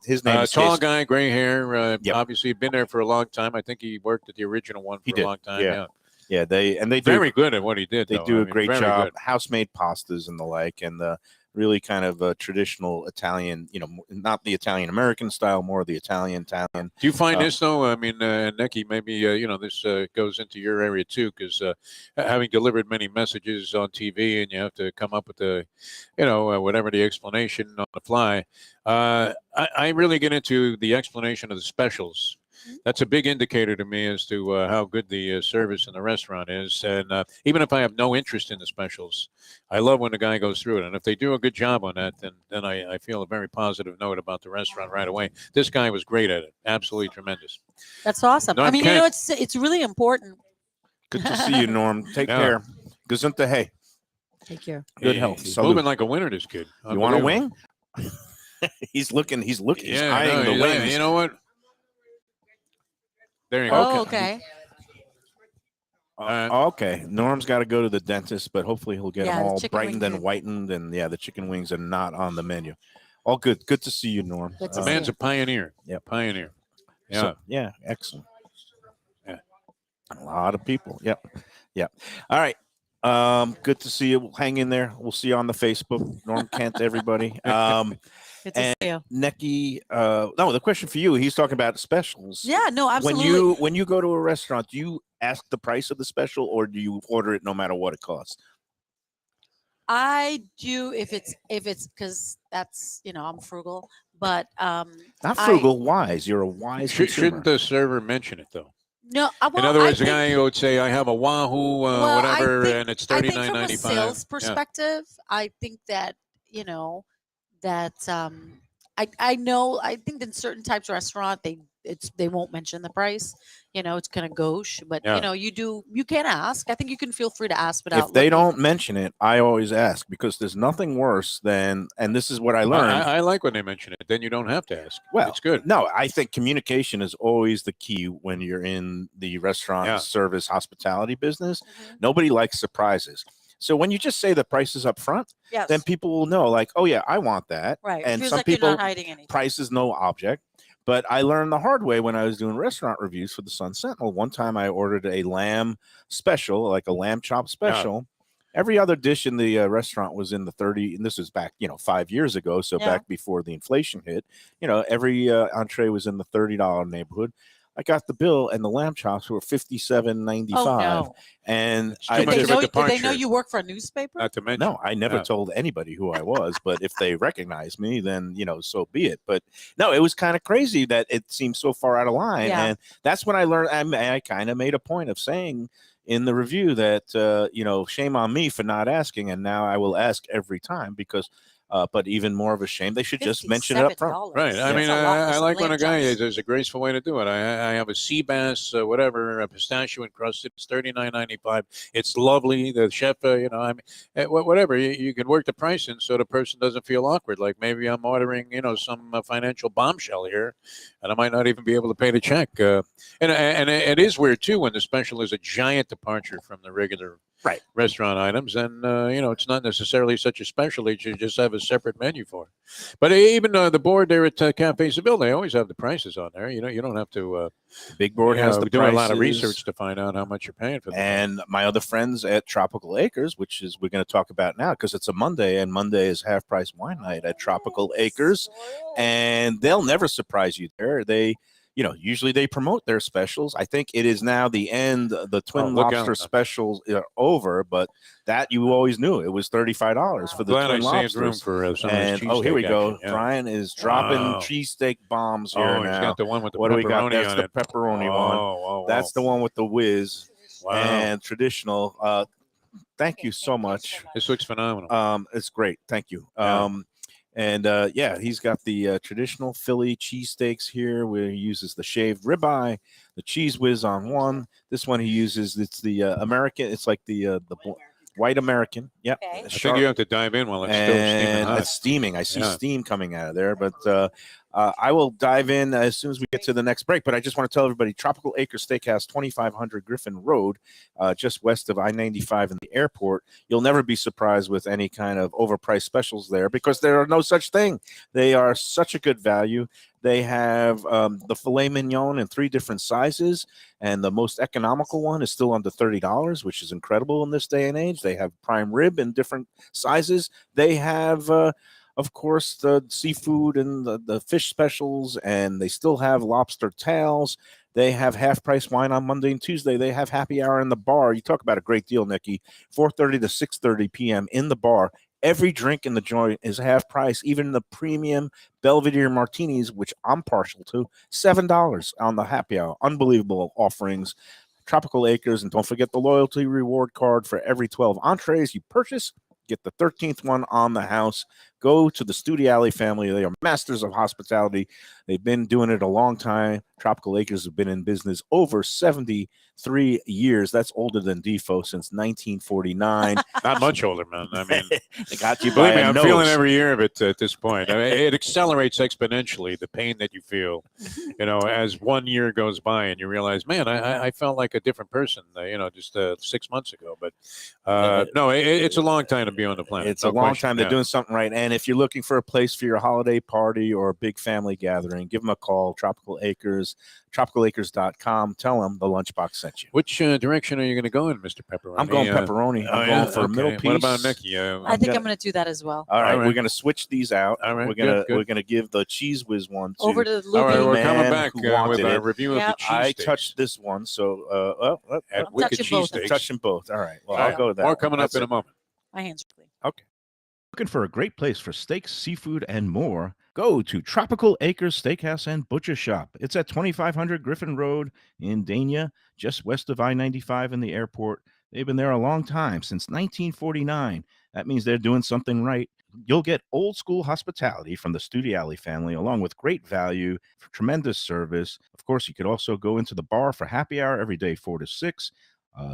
His name. Tall escapes- guy, gray hair. Yep. Obviously, been there for a long time. I think he worked at the original one for He a did, long time. yeah. Yeah, they do Very good at what he did. They though. do I a mean, great very job. good. House-made pastas and the like, and really kind of traditional Italian. Not the Italian American style, more the Italian. Do you find this though? I mean, Neki, maybe this goes into your area too, because having delivered many messages on TV, and you have to come up with the, whatever the explanation on the fly. I really get into the explanation of the specials. That's a big indicator to me as to how good the service in the restaurant is. And even if I have no interest in the specials, I love when the guy goes through it. And if they do a good job on that, then I feel a very positive note about the restaurant right away. This guy was great at it. Absolutely tremendous. That's awesome. Norm I mean, Kent. it's really important. Good to see you, Norm. Take Yeah. care. Gesundheit. Hey, Take care. good health. He's Salute. moving like a winner, this kid. You want a Unbelievable. wing? He's looking. He's Yeah, eyeing the he's wings. You know what? There you go. Oh, okay. Okay. Norm's got to go to the dentist, but hopefully he'll get Yeah, them the all chicken brightened wings and whitened. And the chicken wings are not on the menu. All good. Good to see you, Norm. Good to The see man's you. a pioneer. Yep. Pioneer. Yeah. So, yeah. Excellent. Yeah. A lot of people. Yep. Yep. All right. Good to see you. Hang in there. We'll see you on the Facebook. Norm Kent, everybody. Good to see you. Neki, no, the question for you, he's talking about specials. Yeah, no, absolutely. When you go to a restaurant, do you ask the price of the special or do you order it no matter what it costs? I do if it's because that's I'm frugal, but Not frugal, wise. You're a wise consumer. Shouldn't the server mention it though? No, In other words, the guy would say, "I have a Wahoo, whatever, and it's I think $39.95." from a sales perspective, I think that I know. I think in certain types of restaurant, they won't mention the price. It's kind of gauche, but Yeah. you can ask. I think you can feel free to ask without. If they looking. don't mention it, I always ask because there's nothing worse than, and this is what I learned. I like when they mention it. Then you don't have to ask. Well, it's good. No, I think communication is always the key when you're in the restaurant service hospitality business. Mhm. Nobody likes surprises. So when you just say the prices up front, Yes. then people will know, like, oh yeah, I want that. Right. And Feels some like people, you're not hiding anything. price is no object. But I learned the hard way when I was doing restaurant reviews for the Sun Sentinel. One time I ordered a lamb special, like a lamb chop special. Every other dish in the restaurant was in the 30, and this was back, 5 years ago. So back before the inflation hit, every entree was in the $30 neighborhood. I got the bill, and the lamb chops were $57.95. Oh, no. And too much of a Did they know departure. you work for a newspaper? Not to mention. no, I never Yeah. told anybody who I was, but if they recognize me, then, so be it. But no, it was kind of crazy that it seemed so far out of line. Yeah. And that's when I learned, I kind of made a point of saying in the review that, shame on me for not asking. And now I will ask every time because, but even more of a shame, they should just mention it up front. $57. Right. I That's mean, a lot for I some like when lamb a guy chops. there's a graceful way to do it. I have a sea bass, whatever, a pistachio encrusted. It's $39.95. It's lovely. The chef, whatever. You can work the price in so the person doesn't feel awkward. Like maybe I'm ordering, some financial bombshell here, and I might not even be able to pay the check. And it is weird too when the special is a giant departure from the regular restaurant items, and it's not necessarily such a special. You just have a separate menu for it. But even the board there at Cafe Seville, they always have the prices on there. You don't have to. Big board has the do prices. a lot of research to find out how much you're paying for them. And my other friends at Tropical Acres, which is we're going to talk about now because it's a Monday, and Monday is half price wine night at Tropical Acres, and they'll never surprise you there. They usually they promote their specials. I think it is now the end. The Twin Lobster specials are over, but that you always knew it was $35 for the Glad Twin I saved room Lobsters. for some And of this here we cheesesteak go. action, yeah. Brian is dropping cheesesteak bombs here He's now. got the one with the What do we got? pepperoni That's on the it. pepperoni one. Whoa. That's the one with the whiz Wow. and traditional. Thank you so much. This looks phenomenal. It's great. Thank you. Yeah. He's got the traditional Philly cheesesteaks here where he uses the shaved ribeye, the cheese whiz on one. This one he uses, it's the American, it's like the white American. Yep. Okay. I think you have to dive in while it's still steaming hot. It's steaming. I see steam coming out of there, but I will dive in as soon as we get to the next break, but I just want to tell everybody, Tropical Acres Steakhouse, 2500 Griffin Road, just west of I-95 in the airport. You'll never be surprised with any kind of overpriced specials there because there are no such thing. They are such a good value. They have the filet mignon in 3 different sizes, and the most economical one is still under $30, which is incredible in this day and age. They have prime rib in different sizes. They have of course, the seafood and the fish specials, and they still have lobster tails. They have half-price wine on Monday and Tuesday. They have happy hour in the bar. You talk about a great deal, Nikki. 4:30 to 6:30 p.m. in the bar. Every drink in the joint is half price. Even the premium Belvedere martinis, which I'm partial to, $7 on the happy hour. Unbelievable offerings. Tropical Acres, and don't forget the loyalty reward card for every 12 entrees you purchase. Get the 13th one on the house. Go to the Studi Alley family. They are masters of hospitality. They've been doing it a long time. Tropical Acres have been in business over 73 years. That's older than Defo since 1949. Not much older, man. I mean, they got you by believe me, a I'm nose. feeling every year of it at this point. I mean, it accelerates exponentially, the pain that you feel, as 1 year goes by and you realize, man, I felt like a different person, just 6 months ago. But no, it's a long time to be on the planet. It's a long time. They're doing something right. And if you're looking for a place for your holiday party or a big family gathering, give them a call. Tropical Acres, tropicalacres.com. Tell them the Lunchbox sent you. Which direction are you going to go in, Mr. Pepperoni? I'm going pepperoni. I'm going for a middle piece. What about Neki? I think I'm going to do that as well. All right, All right. we're going to switch these out. All right, we're gonna give the cheese whiz one to Over to Lubie. All right, we're man coming back who with wanted our it. review of Yep. the I cheesesteaks. touched this one, so at I'm Wicked touching both. Cheesesteaks. touch them both. All right, well, All I'll right. go with that. More one. coming That's up in it. a moment. My hands are clean. Looking for a great place for steaks, seafood, and more? Go to Tropical Acres Steakhouse and Butcher Shop. It's at 2500 Griffin Road in Dania, just west of I-95 in the airport. They've been there a long time, since 1949. That means they're doing something right. You'll get old school hospitality from the Studi Alley family, along with great value, tremendous service. Of course, you could also go into the bar for happy hour every day, 4 to 6.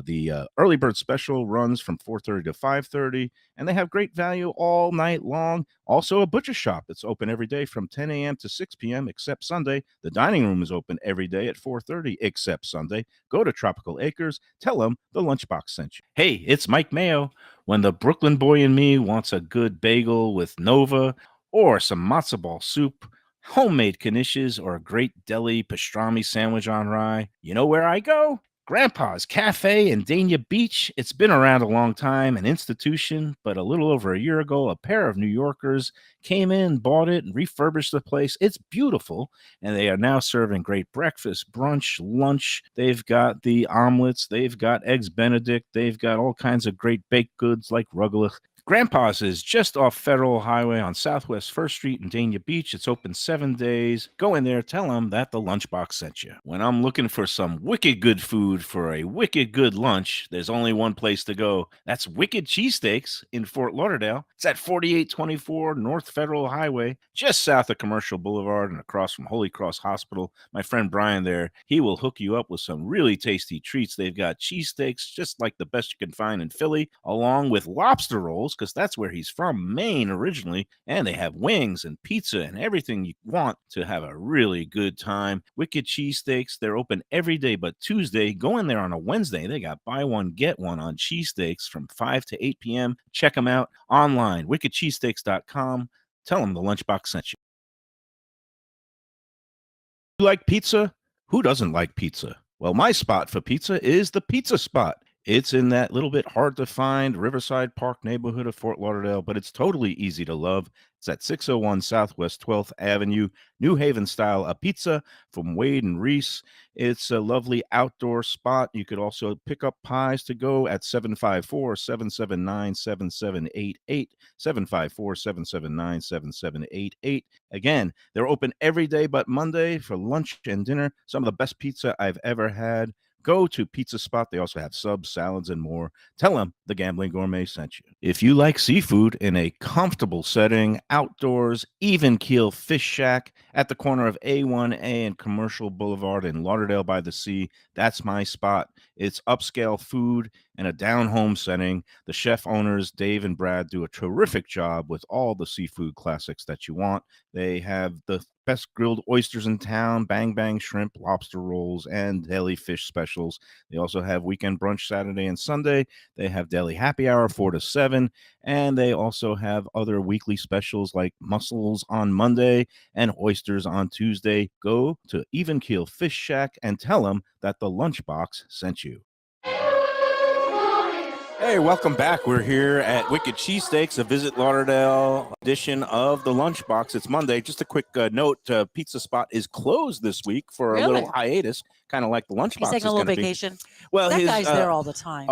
The early bird special runs from 4:30 to 5:30, and they have great value all night long. Also, a butcher shop that's open every day from 10 a.m. to 6 p.m. except Sunday. The dining room is open every day at 4:30 except Sunday. Go to Tropical Acres. Tell them the Lunchbox sent you. Hey, it's Mike Mayo. When the Brooklyn boy in me wants a good bagel with Nova or some matzo ball soup, homemade knishes, or a great deli pastrami sandwich on rye, you know where I go? Grandpa's Cafe in Dania Beach. It's been around a long time, an institution, but a little over a year ago, a pair of New Yorkers came in, bought it, and refurbished the place. It's beautiful, and they are now serving great breakfast, brunch, lunch. They've got the omelets, they've got eggs Benedict, they've got all kinds of great baked goods like rugelach. Grandpa's is just off Federal Highway on Southwest 1st Street in Dania Beach. It's open 7 days. Go in there, tell them that the Lunchbox sent you. When I'm looking for some wicked good food for a wicked good lunch, there's only one place to go. That's Wicked Cheesesteaks in Fort Lauderdale. It's at 4824 North Federal Highway, just south of Commercial Boulevard and across from Holy Cross Hospital. My friend Brian there, he will hook you up with some really tasty treats. They've got cheesesteaks, just like the best you can find in Philly, along with lobster rolls, because that's where he's from, Maine originally, and they have wings and pizza and everything you want to have a really good time. Wicked Cheesesteaks, they're open every day but Tuesday. Go in there on a Wednesday. They got buy one, get one on cheesesteaks from 5 to 8 p.m. Check them out online, wickedcheesesteaks.com. Tell them the Lunchbox sent you. You like pizza? Who doesn't like pizza? Well, my spot for pizza is the Pizza Spot. It's in that little bit hard to find Riverside Park neighborhood of Fort Lauderdale, but it's totally easy to love. It's at 601 Southwest 12th Avenue, New Haven style. A pizza from Wade and Reese. It's a lovely outdoor spot. You could also pick up pies to go at 754-779-7788, 754-779-7788. Again, they're open every day but Monday for lunch and dinner. Some of the best pizza I've ever had. Go to Pizza Spot. They also have subs, salads, and more. Tell them the Gambling Gourmet sent you. If you like seafood in a comfortable setting, outdoors, even keel fish shack at the corner of A1A and Commercial Boulevard in Lauderdale by the Sea, that's my spot. It's upscale food in a down-home setting. The chef owners, Dave and Brad, do a terrific job with all the seafood classics that you want. They have the best grilled oysters in town, bang bang shrimp, lobster rolls, and deli fish specials. They also have weekend brunch Saturday and Sunday. They have deli happy hour 4 to 7, and they also have other weekly specials like mussels on Monday and oysters on Tuesday. Go to Even Keel Fish Shack and tell them that the Lunchbox sent you. Hey, welcome back. We're here at Wicked Cheesesteaks, a Visit Lauderdale edition of the Lunchbox. It's Monday. Just a quick note, Pizza Spot is closed this week for a little hiatus, kind of like the Lunchbox. He's taking a little vacation. Well, that guy's there all the time.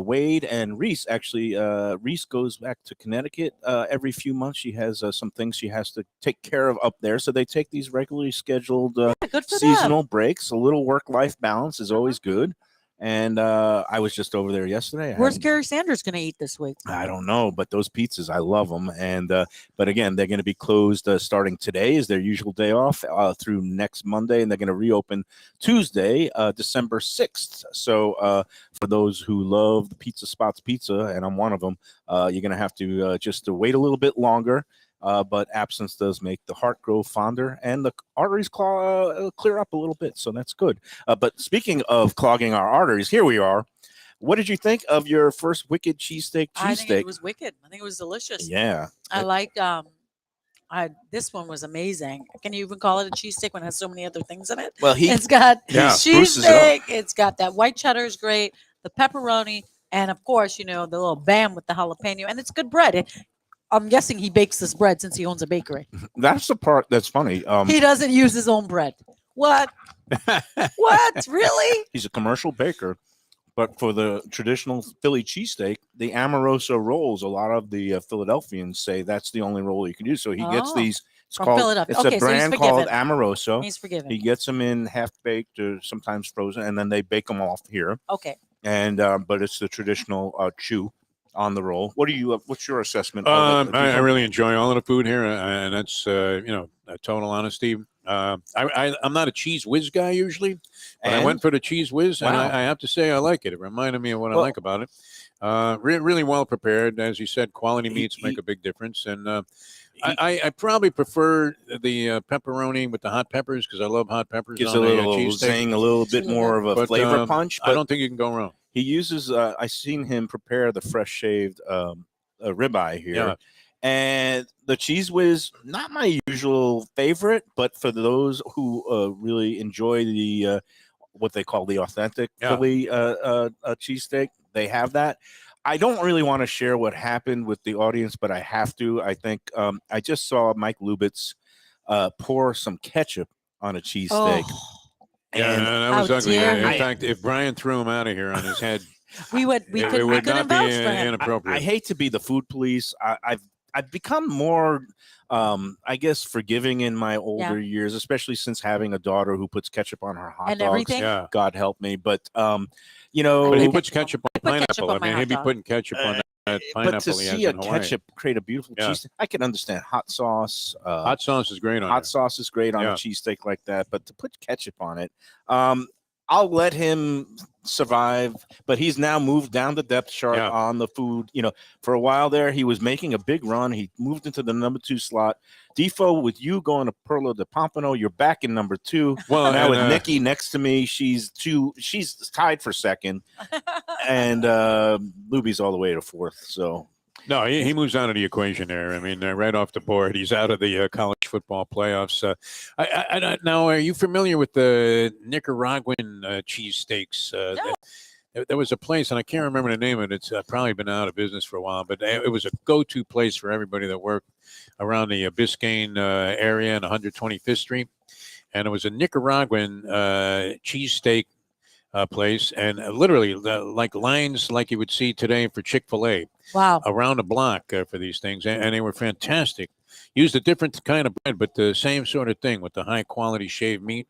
Wade and Reese, actually, Reese goes back to Connecticut every few months. She has some things she has to take care of up there, so they take these regularly scheduled seasonal breaks. A little work-life balance is always good. And I was just over there yesterday. Where's Gary Sanders going to eat this week? I don't know, but those pizzas, I love them. And but again, they're going to be closed starting today is their usual day off through next Monday, and they're going to reopen Tuesday, December 6th. So for those who love the Pizza Spot's pizza, and I'm one of them, you're going to have to just wait a little bit longer. But absence does make the heart grow fonder and the arteries clear up a little bit. So that's good. But speaking of clogging our arteries, here we are. What did you think of your first Wicked Cheesesteak? I think it was wicked. I think it was delicious. Yeah. I liked this one was amazing. Can you even call it a cheesesteak when it has so many other things in it? Well, it's got cheesesteak. It's got that white cheddar is great, the pepperoni, and of course, the little bam with the jalapeno, and it's good bread. I'm guessing he bakes this bread since he owns a bakery. That's the part that's funny. He doesn't use his own bread. What? What? Really? He's a commercial baker. But for the traditional Philly cheesesteak, the Amoroso rolls, a lot of the Philadelphians say that's the only roll you can use. So he gets these. It's from called. Philadelphia. It's a brand called Amoroso. He's forgiven. He gets them in half baked or sometimes frozen, and then they bake them off here. Okay. And but it's the traditional chew on the roll. What do you? What's your assessment? Of it? I really enjoy all of the food here, and that's total honesty. I'm not a cheese whiz guy usually, but I went for the cheese whiz, and I have to say I like it. It reminded me of what I like about it. Really well prepared, as you said. Quality meats make a big difference, and I probably prefer the pepperoni with the hot peppers because I love hot peppers. Gives a little zing, a little bit more of a flavor punch. But I don't think you can go wrong. He uses. I seen him prepare the fresh shaved ribeye here. Yeah. And the cheese whiz, not my usual favorite, but for those who really enjoy the what they call the authentic Philly cheesesteak, they have that. I don't really want to share what happened with the audience, but I have to. I think I just saw Mike Lubitz pour some ketchup on a cheesesteak. Oh. Yeah, that was ugly. In fact, if Brian threw him out of here on his head, we would not be inappropriate. I hate to be the food police. I've become more, I guess, forgiving in my older years, especially since having a daughter who puts ketchup on her hot dogs. Everything. Yeah. God help me, but But he puts ketchup on pineapple. I mean, he'd be putting ketchup on that pineapple. But to see a ketchup create a beautiful cheese, I can understand hot sauce. Hot sauce is great on hot sauce is great on a cheesesteak like that, but to put ketchup on it, I'll let him survive, but he's now moved down the depth chart on the food. For a while there, he was making a big run. He moved into the number 2 slot. Defo, with you going to Perla de Pompano, you're back in number 2. Well, now with Neki next to me, she's tied for second, and Lubie's all the way to 4th. So. No, he moves out of the equation there. I mean, right off the board, he's out of the college football playoffs. Now, are you familiar with the Nicaraguan cheesesteaks? No. There was a place, and I can't remember the name of it. It's probably been out of business for a while, but it was a go-to place for everybody that worked around the Biscayne area and 125th Street. And it was a Nicaraguan cheesesteak place, and literally like lines like you would see today for Chick-fil-A. Wow. Around the block for these things, and they were fantastic. Used a different kind of bread, but the same sort of thing with the high quality shaved meat.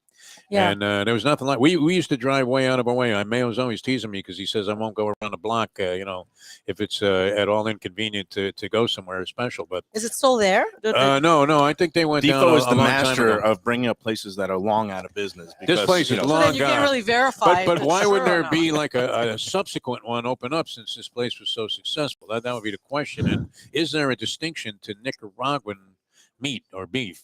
Yeah. And there was nothing like we used to drive way out of our way. Mayo's always teasing me because he says I won't go around the block, if it's at all inconvenient to go somewhere special. But Is it still there? no, I think they went down Defo is a the long time master ago. of bringing up places that are long out of business. Because, This place is So long then you can't gone. really verify. But if why it's would true or there not. be like a subsequent one open up since this place was so successful? That would be the question. And is there a distinction to Nicaraguan meat or beef,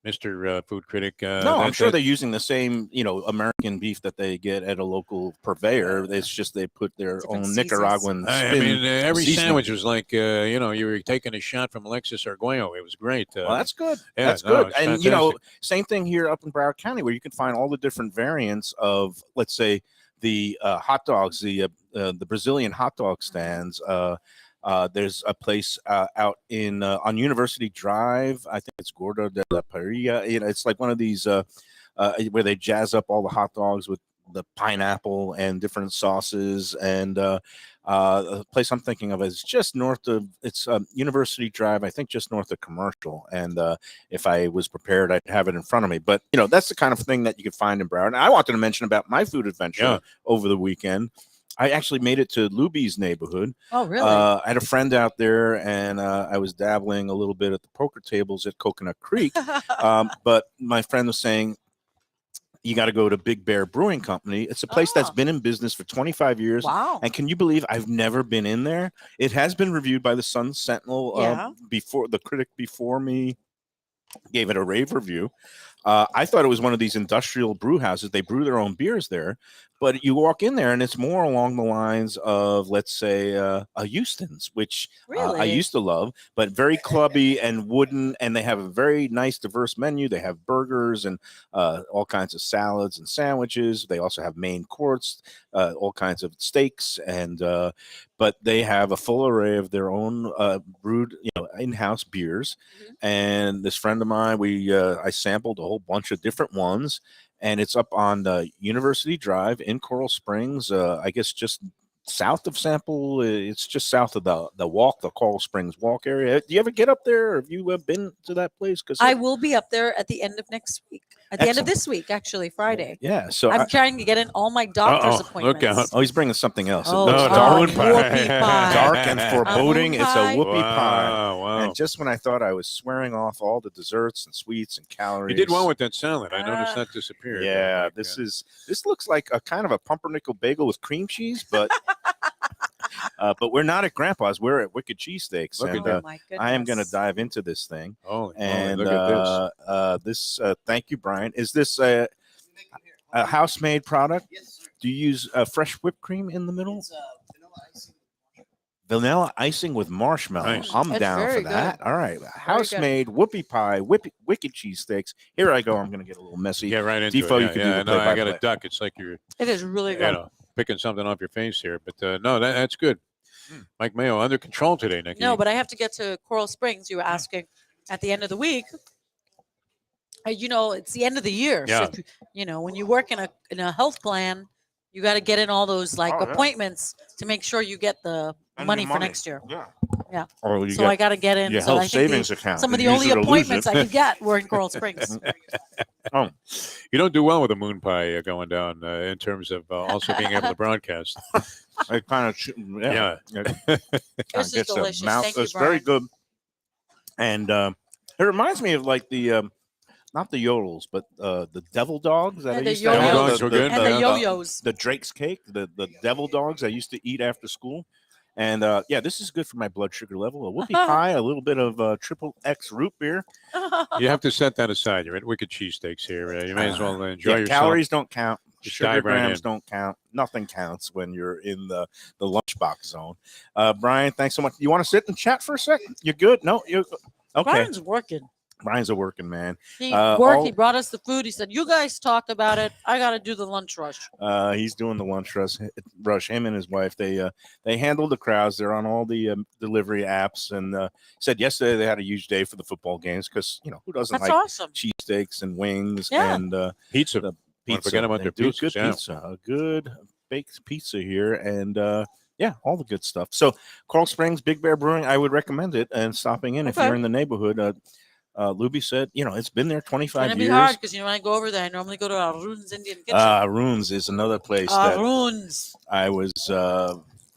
Mr. Food Critic? No, I'm sure they're using the same, American beef that they get at a local purveyor. It's just they put their Different own seasons. Nicaraguan I spin. mean, every seasoning. sandwich was like, you were taking a shot from Alexis Arguello. It was great. Well, that's good. yeah, That's no, good. it's And fantastic. same thing here up in Broward County, where you can find all the different variants of, let's say, the hot dogs, the Brazilian hot dog stands. There's a place out in on University Drive. I think it's Gordo de la Parrilla. It's like one of these where they jazz up all the hot dogs with the pineapple and different sauces. And the place I'm thinking of is just north of University Drive. I think just north of Commercial. And if I was prepared, I'd have it in front of me. But that's the kind of thing that you could find in Broward. And I wanted to mention about my food adventure over the weekend. I actually made it to Lubie's neighborhood. Oh, really? I had a friend out there, and I was dabbling a little bit at the poker tables at Coconut Creek. But my friend was saying, you got to go to Big Bear Brewing Company. It's a place that's been in business for 25 years. Wow. And can you believe I've never been in there? It has been reviewed by the Sun Sentinel. Before the critic before me gave it a rave review. I thought it was one of these industrial brew houses. They brew their own beers there, but you walk in there and it's more along the lines of, let's say, a Houston's, which I used to love, but very clubby and wooden. And they have a very nice, diverse menu. They have burgers and all kinds of salads and sandwiches. They also have main course, all kinds of steaks, and but they have a full array of their own brewed, in-house beers. And this friend of mine, I sampled a whole bunch of different ones, and it's up on University Drive in Coral Springs. I guess just south of Sample. It's just south of the Coral Springs Walk area. Do you ever get up there? Or have you been to that place? Because I will be up there at the end of next week. At the end of this week, actually, Friday. Yeah. So I'm trying to get in all my doctor's appointments. Look out. Oh, he's bringing something else. Oh, It looks dark. whoopie pie. dark and foreboding. moon It's a pie. whoopie pie. Wow. And just when I thought I was swearing off all the desserts and sweets and calories, You did well with that salad. I noticed that disappeared. Yeah, Like, this looks like a kind of a pumpernickel bagel with cream cheese, but but we're not at Grandpa's. We're at Wicked Cheesesteaks, Look at and that. My I am going to goodness. dive into this thing. Holy moly, And look at this. thank you, Brian. Is this a house-made product? Yes, sir. Do you use fresh whipped cream in the middle? It's vanilla icing. Vanilla icing with marshmallow. Nice. I'm That's down for very that. All right, house-made whoopie pie, Wicked Cheesesteaks. Here I go. I'm going to get a little messy. Yeah, right into Defo, it. you can do the no, I got play-by-play. a duck. It's like you're It is really good. picking something off your face here. But no, that's good. Mike Mayo under control today, Neki. No, but I have to get to Coral Springs. You were asking at the end of the week. It's the end of the year. Yeah. So, when you work in a health plan, you got to get in all those appointments to make sure you get the money for next year. Yeah. Yeah. Or you So I got to get in. your So I health think savings account. some of the Use only it or lose appointments it. I could get were in Coral Springs. You don't do well with a moon pie going down in terms of also being able to broadcast. I kind of Yeah. This is delicious. Thank you, It's very Brian. good, and it reminds me of like the not the yodels, but the devil dogs that And I the used to have. Devil dogs were good. And the yo-yos. The Drake's cake, the devil dogs I used to eat after school. And this is good for my blood sugar level. A whoopie pie, a little bit of triple X root beer. You have to set that aside. You're at Wicked Cheesesteaks here. You may as well enjoy yourself. Calories don't count. Just Sugar dive right grams in. don't count. Nothing counts when you're in the lunchbox zone. Brian, thanks so much. You want to sit and chat for a second? You're good? No, you're okay. Brian's working. Brian's a working man. He all- He brought us the food. He said, "You guys talk about it. I got to do the lunch rush." He's doing the lunch rush. Him and his wife, they handle the crowds. They're on all the delivery apps, and said yesterday they had a huge day for the football games because who doesn't That's like awesome. cheesesteaks and wings Yeah. and Pizza. the Don't pizza. forget about They their do pizzas, good yeah. pizza, a good baked pizza here, and all the good stuff. So Coral Springs, Big Bear Brewing, I would recommend it and stopping in if Okay. you're in the neighborhood. Lubie said, it's been there It's 25 gonna be years. hard because when I go over there, I normally go to Arun's Indian Kitchen. Runes is another place that Arun's. I was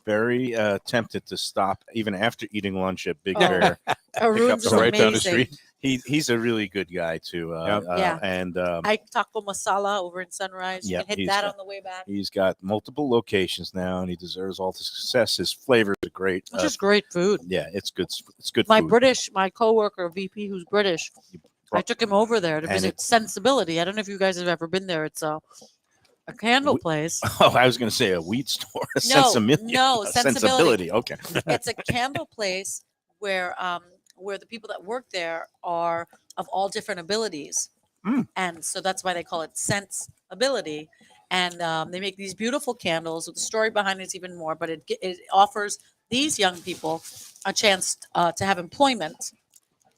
very tempted to stop even after eating lunch at Big Oh. Bear. Arun's is some- right down the amazing. street. He's a really good guy too. Yeah. And Ike Taco Masala over in Sunrise. You Yep, can hit he's that got- on the way back. he's got multiple locations now, and he deserves all the success. His flavors are great. Which is great food. Yeah, it's good. It's good. My food. my coworker VP, who's British, I took him over there to And visit Sensibility. I don't know if you guys have ever been there. It's a candle place. Oh, I was going to say a weed store. No, Sensibility. no, Sensibility. Okay. It's a candle place where the people that work there are of all different abilities, and so that's why they call it Sensibility. And they make these beautiful candles. The story behind it is even more, but it offers these young people a chance to have employment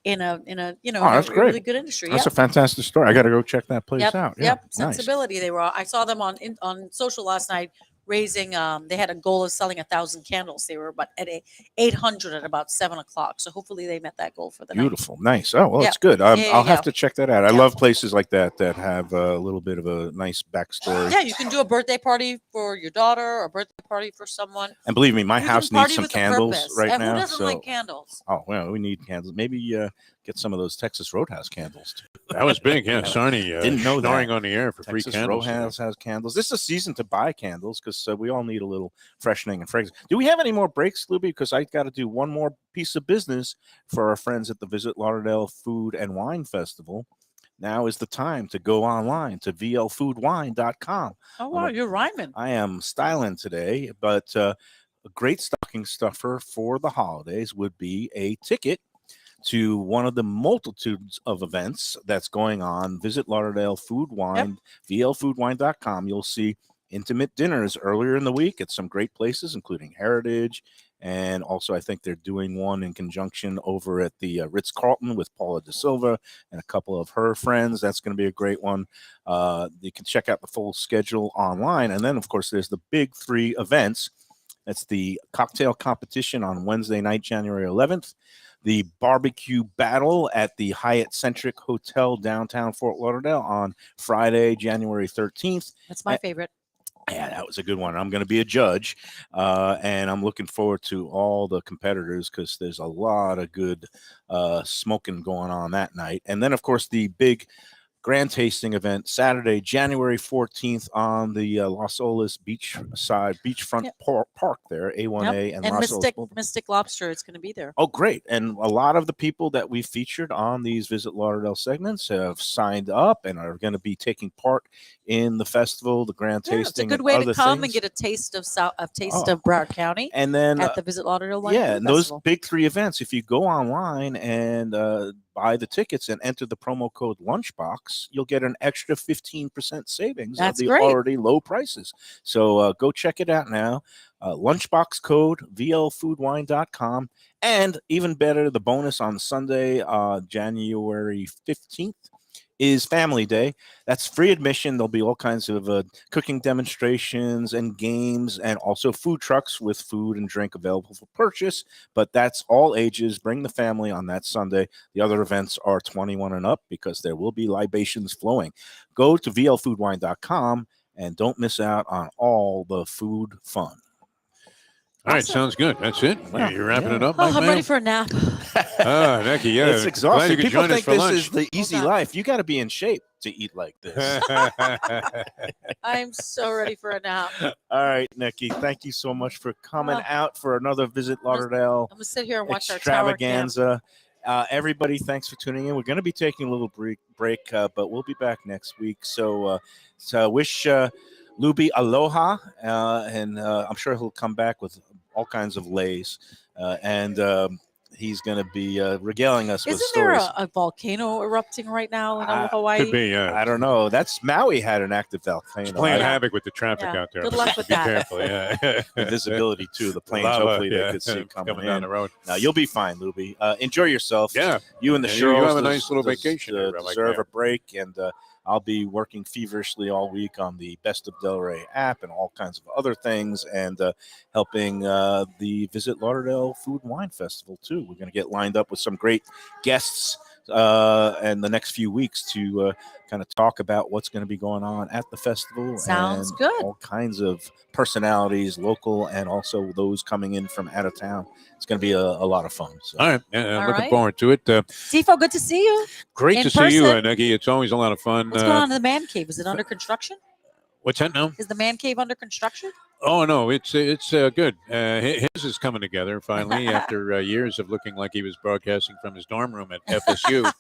in a that's great. really good industry. That's Yep. a fantastic story. I got to go check that place Yep, out. Yeah, yep. nice. Sensibility. They were. I saw them on social last night, raising. They had a goal of selling 1,000 candles. They were about at 800 at about 7:00. So hopefully they met that goal for the night. Beautiful, nice. Oh well, Yeah. it's good. Yeah, yeah, I'll have yeah. to check that out. I Yeah. love places like that have a little bit of a nice backstory. Yeah, you can do a birthday party for your daughter or a birthday party for someone. And believe me, my You house can party needs some with a candles purpose. right And now. who doesn't So, like candles? oh well, we need candles. Maybe get some of those Texas Roadhouse candles too. That was big. Yeah, Sarni Didn't know that. snoring on the air for free Texas candles. Roadhouse has candles. This is a season to buy candles because we all need a little freshening and fragrance. Do we have any more breaks, Lubie? Because I got to do one more piece of business for our friends at the Visit Lauderdale Food and Wine Festival. Now is the time to go online to vlfoodwine.com. Oh wow, you're rhyming. I am styling today, but a great stocking stuffer for the holidays would be a ticket to one of the multitudes of events that's going on. Visit Lauderdale Food Wine, vlfoodwine.com. You'll see intimate dinners earlier in the week at some great places, including Heritage. And also, I think they're doing one in conjunction over at the Ritz-Carlton with Paula De Silva and a couple of her friends. That's going to be a great one. You can check out the full schedule online. And then, of course, there's the big 3 events. That's the cocktail competition on Wednesday night, January 11th. The barbecue battle at the Hyatt Centric Hotel downtown Fort Lauderdale on Friday, January 13th. That's my favorite. Yeah, that was a good one. I'm going to be a judge, and I'm looking forward to all the competitors because there's a lot of good smoking going on that night. And then, of course, the big grand tasting event Saturday, January 14th on the Los Olas beachfront park there, A1A and Los Olas. Mystic Lobster is going to be there. Oh, great. And a lot of the people that we featured on these Visit Lauderdale segments have signed up and are going to be taking part in the festival, the grand tasting. It's a good and way other to come things. and get a taste of of Broward County And then at the Visit Lauderdale Lunchbox. yeah, and those big 3 events, if you go online and buy the tickets and enter the promo code Lunchbox, you'll get an extra 15% savings That's of the great. already low prices. So go check it out now. Lunchbox code vlfoodwine.com. And even better, the bonus on Sunday, January 15th, is Family Day. That's free admission. There'll be all kinds of cooking demonstrations and games and also food trucks with food and drink available for purchase. But that's all ages. Bring the family on that Sunday. The other events are 21 and up because there will be libations flowing. Go to vlfoodwine.com and don't miss out on all the food fun. All right, sounds good. That's it. Yeah, You're wrapping it up. Oh, my I'm man? ready for a nap. Neki, yeah. It's Glad exhausting. you could People join us think for this lunch. is the easy on. life. You got to be in shape to eat like this. I'm so ready for a nap. All right, Neki, thank you so much for coming Oh. out for another Visit Lauderdale I'm gonna sit here and watch our tower cam. extravaganza. Everybody, thanks for tuning in. We're going to be taking a little break, but we'll be back next week. So wish Lubie aloha, and I'm sure he'll come back with all kinds of lays, and he's going to be regaling us with Isn't there stories. a volcano erupting right now in Hawaii? Could be, yeah. I don't know. That's Maui had an active volcano. Playing Yeah. havoc with the traffic Yeah. out there. Good luck with Be that. careful, yeah. The visibility too. The planes, Lava, hopefully yeah, they could see coming down in. the road. Now you'll be fine, Lubie. Enjoy yourself. Yeah. You and the Yeah, show you have a nice little vacation there, I like deserve that. a break, and I'll be working feverishly all week on the Best of Delray app and all kinds of other things, and helping the Visit Lauderdale Food and Wine Festival too. We're going to get lined up with some great guests and the next few weeks to kind of talk about what's going to be going on at the festival. Sounds and good. All kinds of personalities, local and also those coming in from out of town. It's going to be a lot of fun. So. All right. Yeah, All looking right. forward to it. Defo, good to see you. Great In to see you, person. Neki. It's always a lot of fun. What's going on in the man cave? Is it under construction? What's that now? Is the man cave under construction? Oh no, it's good. His is coming together finally after years of looking like he was broadcasting from his dorm room at FSU.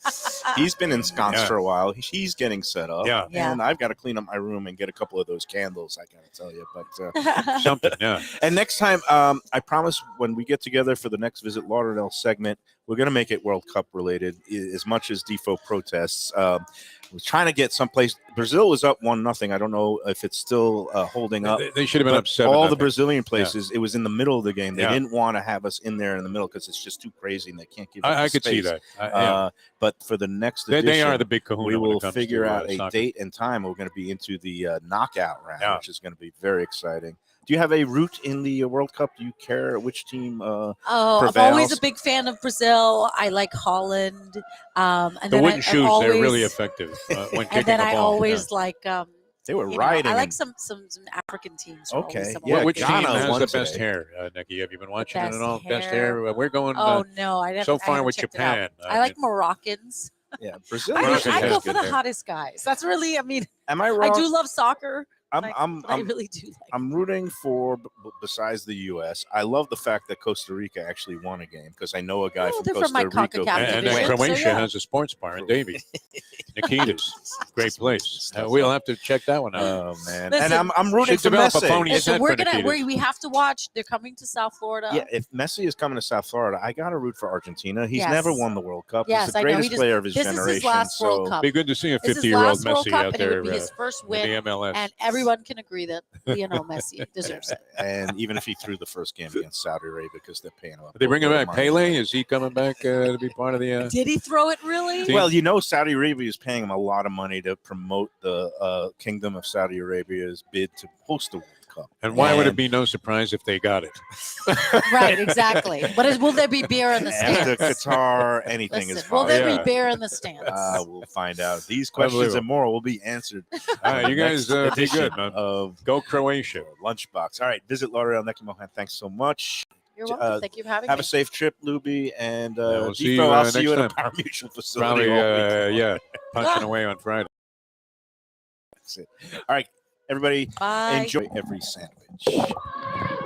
He's been ensconced Yeah. for a while. He's getting set up. Yeah. Yeah. And I've got to clean up my room and get a couple of those candles, I got to tell you. But Something, yeah. And next time, I promise when we get together for the next Visit Lauderdale segment, we're going to make it World Cup related as much as Defo protests. We're trying to get someplace. Brazil was up 1-0. I don't know if it's still holding up. They should have been But up 7. all the Brazilian places, it was in the middle of the game. They didn't want to have us in there in the middle because it's just too crazy and they can't give us I the could see space. that. Yeah. But for the next They edition, are the big kahuna. we when it will comes figure to, out a soccer. date and time. We're going to be into the knockout round, Yeah. which is going to be very exciting. Do you have a route in the World Cup? Do you care which team? Oh, I'm prevails? always a big fan of Brazil. I like Holland. And The then wooden I shoes, always, they're really effective when kicking And then the I ball. always like They were you know, rioting. I like and- some African teams. are always Okay, some yeah, Which team Ghana has won the best today. hair, Neki? Have you been watching it best at all? Best hair? hair. We're going Oh no, I haven't. so I far haven't with checked it out. Japan. I like Moroccans. Yeah, Brazil. I Moroccan go has for good the hair. hottest guys. That's really. I mean, Am I I wrong? do love soccer. but I I'm really do like. I'm rooting for, besides the U.S., I love the fact that Costa Rica actually won a game because I know a guy Oh, from they're Costa from my Rica. CONCACAF And division, then so Croatia yeah. has a sports bar in Davie. Nikita's. Great place. We'll have to check that one out. Oh man! Listen, and I'm rooting should for develop a Messi. phony So set we're for gonna Nikita's. we have to watch. They're coming to South Florida. Yeah, if Messi is coming to South Florida, I got to root for Argentina. He's Yes. never won the World Cup. Yes, He's the I know. He greatest just- player of his This is generation. his last so World Cup. Be good to see a This is his 50-year-old last World Messi Cup, out and it there would be his first in win. the MLS. And everyone can agree that Lionel Messi deserves it. And even if he threw the first game against Saudi Arabia because they're paying him. Are they bringing back money. Pele? Is he coming back to be part of the? Did he throw it really? Team? Well, you know, Saudi Arabia is paying him a lot of money to promote the Kingdom of Saudi Arabia's bid to host the World Cup. And why would it And be no surprise if they got it? Right, exactly. Will there be beer in the After stands? Qatar, anything Listen, is will fine. there Yeah. be beer in the stands? We'll find out. These questions Unbelievable. and more will be answered. All right, you guys be edition good, man. of Go Croatia. Lunchbox. All right, Visit Lauderdale. Neki Mohan, thanks so much. You're welcome. Thank you for having Have me. a safe trip, Lubie, and we'll see Defo, you, I'll see you next at a time. Power Mutual facility. Probably, all week long. punching away on Friday. That's it. All right, everybody, Bye. enjoy every sandwich.